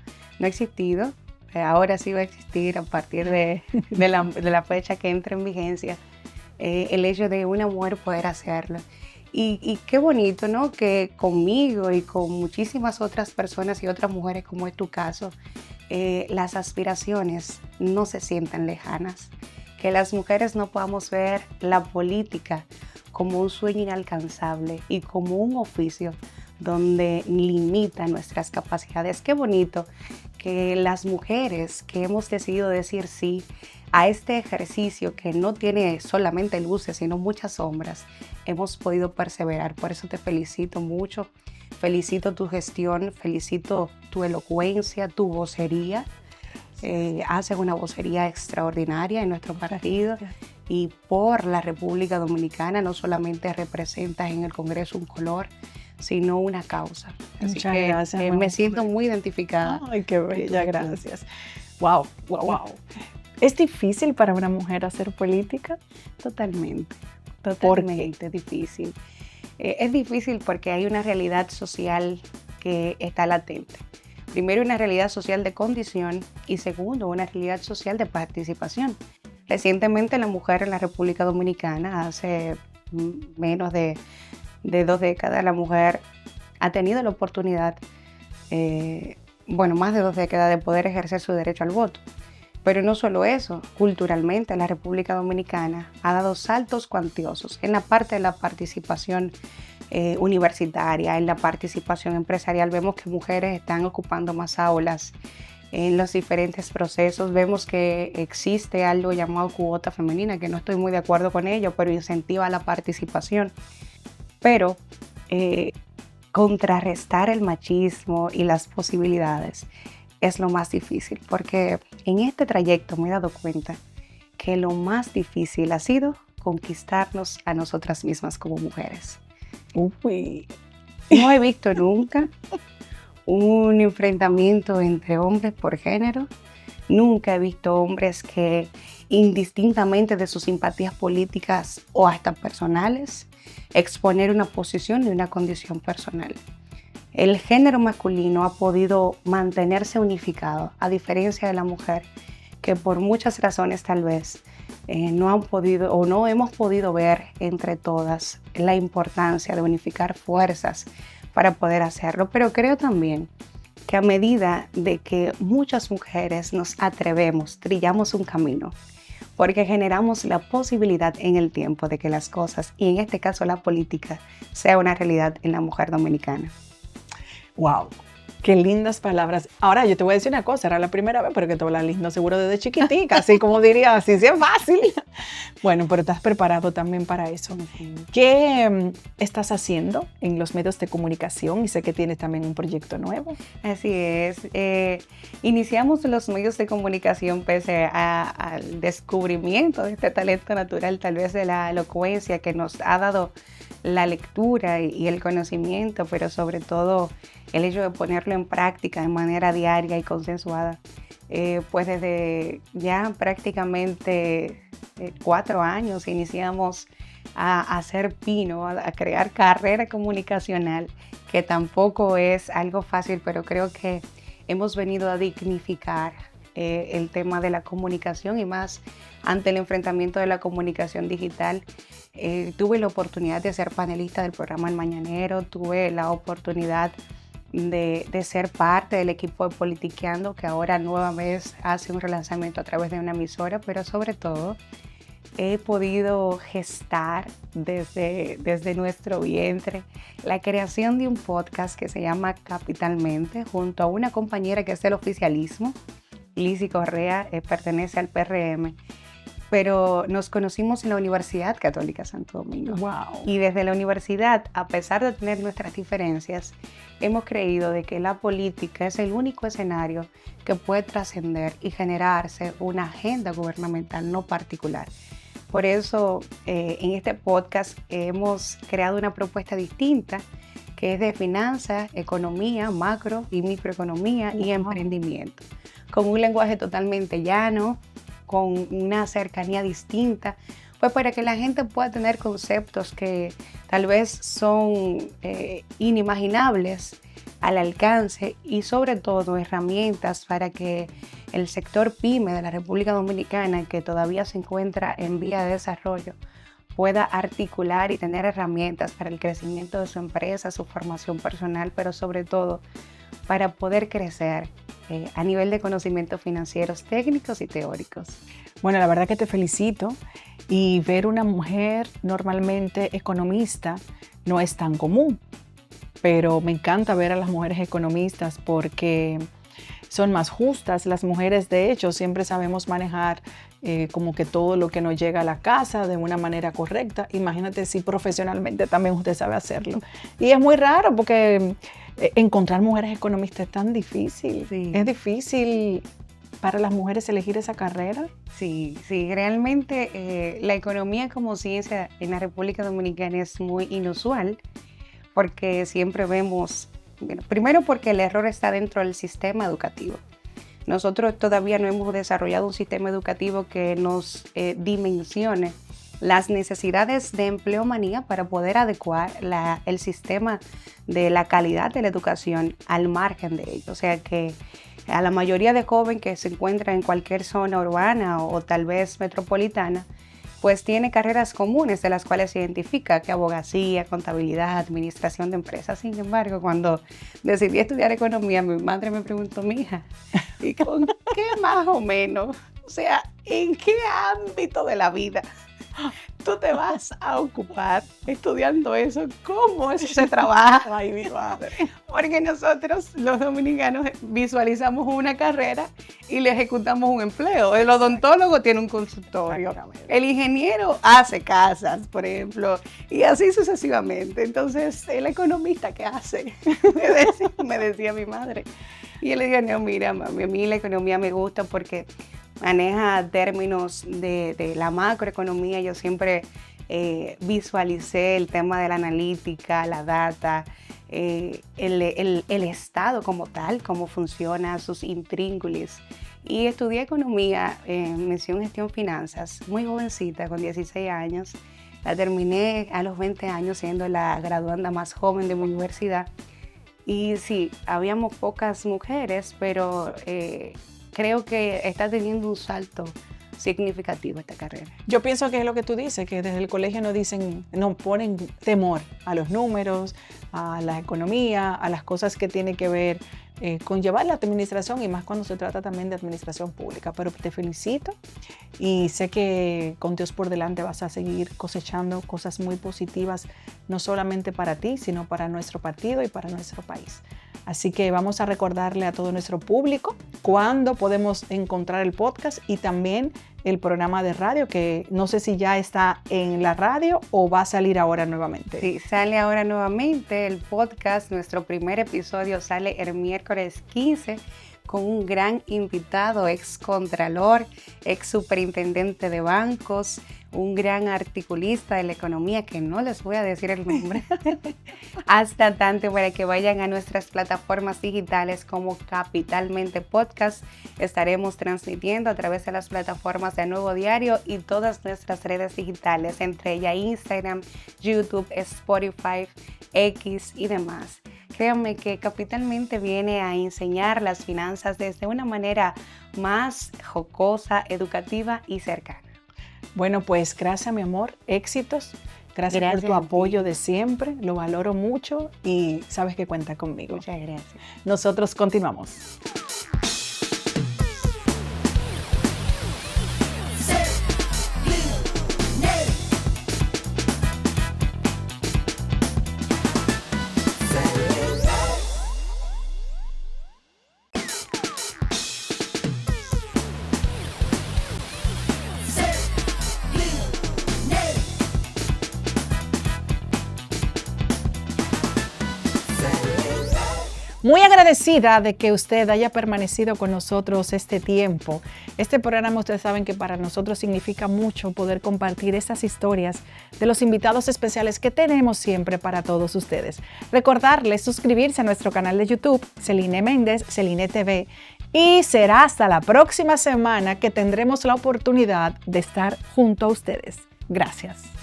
Ahora sí va a existir a partir de la fecha que entre en vigencia el hecho de una mujer poder hacerlo. Y qué bonito, ¿no? Que conmigo y con muchísimas otras personas y otras mujeres, como es tu caso, las aspiraciones no se sientan lejanas. Que las mujeres no podamos ver la política como un sueño inalcanzable y como un oficio donde limita nuestras capacidades. Qué bonito que las mujeres que hemos decidido decir sí a este ejercicio que no tiene solamente luces, sino muchas sombras, hemos podido perseverar. Por eso te felicito mucho, felicito tu gestión, felicito tu elocuencia, tu vocería. Haces una vocería extraordinaria en nuestro partido y por la República Dominicana. No solamente representas en el Congreso un color, sino una causa. Así Muchas que gracias, me siento muy identificada. Ay, qué bella, gracias. Wow, wow, wow. ¿Es difícil para una mujer hacer política? Totalmente difícil. Es difícil porque hay una realidad social que está latente. Primero, una realidad social de condición y segundo, una realidad social de participación. Recientemente la mujer en la República Dominicana, hace menos de 2 décadas, la mujer ha tenido la oportunidad, más de 2 décadas, de poder ejercer su derecho al voto. Pero no solo eso, culturalmente la República Dominicana ha dado saltos cuantiosos en la parte de la participación universitaria, en la participación empresarial. Vemos que mujeres están ocupando más aulas en los diferentes procesos. Vemos que existe algo llamado cuota femenina, que no estoy muy de acuerdo con ello, pero incentiva la participación. Pero contrarrestar el machismo y las posibilidades es lo más difícil, porque en este trayecto me he dado cuenta que lo más difícil ha sido conquistarnos a nosotras mismas como mujeres. Uy. No he visto nunca un enfrentamiento entre hombres por género. Nunca he visto hombres que, indistintamente de sus simpatías políticas o hasta personales, exponer una posición y una condición personal. El género masculino ha podido mantenerse unificado, a diferencia de la mujer, que por muchas razones tal vez no han podido o no hemos podido ver entre todas la importancia de unificar fuerzas para poder hacerlo. Pero creo también que a medida de que muchas mujeres nos atrevemos, trillamos un camino, porque generamos la posibilidad en el tiempo de que las cosas, y en este caso la política, sea una realidad en la mujer dominicana. Wow, qué lindas palabras. Ahora yo te voy a decir una cosa, era la primera vez, pero que te hablas lindo seguro desde chiquitica, así como diría, así sí es fácil. Bueno, pero estás preparado también para eso. ¿Qué estás haciendo en los medios de comunicación? Y sé que tienes también un proyecto nuevo. Así es. Iniciamos los medios de comunicación pese al descubrimiento de este talento natural, tal vez de la elocuencia que nos ha dado la lectura y el conocimiento, pero sobre todo el hecho de ponerlo en práctica de manera diaria y consensuada. Pues desde ya prácticamente 4 años iniciamos a hacer pino, a crear carrera comunicacional, que tampoco es algo fácil, pero creo que hemos venido a dignificar el tema de la comunicación y más ante el enfrentamiento de la comunicación digital. Tuve la oportunidad de ser panelista del programa El Mañanero, tuve la oportunidad de ser parte del equipo de Politiqueando, que ahora nuevamente hace un relanzamiento a través de una emisora, pero sobre todo he podido gestar desde nuestro vientre la creación de un podcast que se llama Capitalmente, junto a una compañera que es del oficialismo, Lizzy Correa, pertenece al PRM, pero nos conocimos en la Universidad Católica Santo Domingo. Wow. Y desde la universidad, a pesar de tener nuestras diferencias, hemos creído de que la política es el único escenario que puede trascender y generarse una agenda gubernamental no particular. Por eso, en este podcast hemos creado una propuesta distinta que es de finanzas, economía, macro y microeconomía y emprendimiento, con un lenguaje totalmente llano, con una cercanía distinta, pues para que la gente pueda tener conceptos que tal vez son inimaginables al alcance y sobre todo herramientas para que el sector PYME de la República Dominicana, que todavía se encuentra en vía de desarrollo, pueda articular y tener herramientas para el crecimiento de su empresa, su formación personal, pero sobre todo para poder crecer a nivel de conocimientos financieros técnicos y teóricos. Bueno, la verdad que te felicito, y ver una mujer normalmente economista no es tan común, pero me encanta ver a las mujeres economistas porque son más justas. Las mujeres, de hecho, siempre sabemos manejar como que todo lo que nos llega a la casa de una manera correcta. Imagínate si profesionalmente también usted sabe hacerlo. Y es muy raro porque encontrar mujeres economistas es tan difícil. Sí. Es difícil para las mujeres elegir esa carrera. Sí, realmente la economía como ciencia en la República Dominicana es muy inusual porque siempre vemos, bueno, primero porque el error está dentro del sistema educativo. Nosotros todavía no hemos desarrollado un sistema educativo que nos dimensione las necesidades de empleomanía para poder adecuar el sistema de la calidad de la educación al margen de ello. O sea que a la mayoría de jóvenes que se encuentran en cualquier zona urbana o tal vez metropolitana, pues tiene carreras comunes de las cuales se identifica, que abogacía, contabilidad, administración de empresas. Sin embargo, cuando decidí estudiar economía, mi madre me preguntó, mija, ¿y con qué más o menos? O sea, ¿en qué ámbito de la vida tú te vas a ocupar estudiando eso? ¿Cómo eso se trabaja? Ay, mi madre. Porque nosotros, los dominicanos, visualizamos una carrera y le ejecutamos un empleo. El odontólogo tiene un consultorio. El ingeniero hace casas, por ejemplo, y así sucesivamente. Entonces, el economista, ¿qué hace? Me decía mi madre. Y yo le dije, no, mira, mami, a mí la economía me gusta porque maneja términos de la macroeconomía. Yo siempre visualicé el tema de la analítica, la data, el Estado como tal, cómo funciona, sus intríngulis. Y estudié economía, mención gestión finanzas, muy jovencita, con 16 años. La terminé a los 20 años siendo la graduanda más joven de mi universidad. Y sí, habíamos pocas mujeres, pero creo que está teniendo un salto significativo esta carrera. Yo pienso que es lo que tú dices, que desde el colegio nos ponen temor a los números, a la economía, a las cosas que tienen que ver con llevar la administración, y más cuando se trata también de administración pública. Pero te felicito y sé que con Dios por delante vas a seguir cosechando cosas muy positivas, no solamente para ti, sino para nuestro partido y para nuestro país. Así que vamos a recordarle a todo nuestro público cuándo podemos encontrar el podcast y también el programa de radio, que no sé si ya está en la radio o va a salir ahora nuevamente. Sí, sale ahora nuevamente el podcast. Nuestro primer episodio sale el miércoles 15 con un gran invitado, ex contralor, ex superintendente de bancos, un gran articulista de la economía, que no les voy a decir el nombre, hasta tanto para que vayan a nuestras plataformas digitales como Capitalmente Podcast. Estaremos transmitiendo a través de las plataformas de Nuevo Diario y todas nuestras redes digitales, entre ellas Instagram, YouTube, Spotify, X y demás. Créanme que Capitalmente viene a enseñar las finanzas desde una manera más jocosa, educativa y cercana. Bueno, pues gracias, mi amor, éxitos. Gracias por tu apoyo de siempre, lo valoro mucho y sabes que cuenta conmigo. Muchas gracias. Nosotros continuamos. Muy agradecida de que usted haya permanecido con nosotros este tiempo. Este programa, ustedes saben que para nosotros significa mucho poder compartir estas historias de los invitados especiales que tenemos siempre para todos ustedes. Recordarles suscribirse a nuestro canal de YouTube, Celine Méndez, Celine TV, y será hasta la próxima semana que tendremos la oportunidad de estar junto a ustedes. Gracias.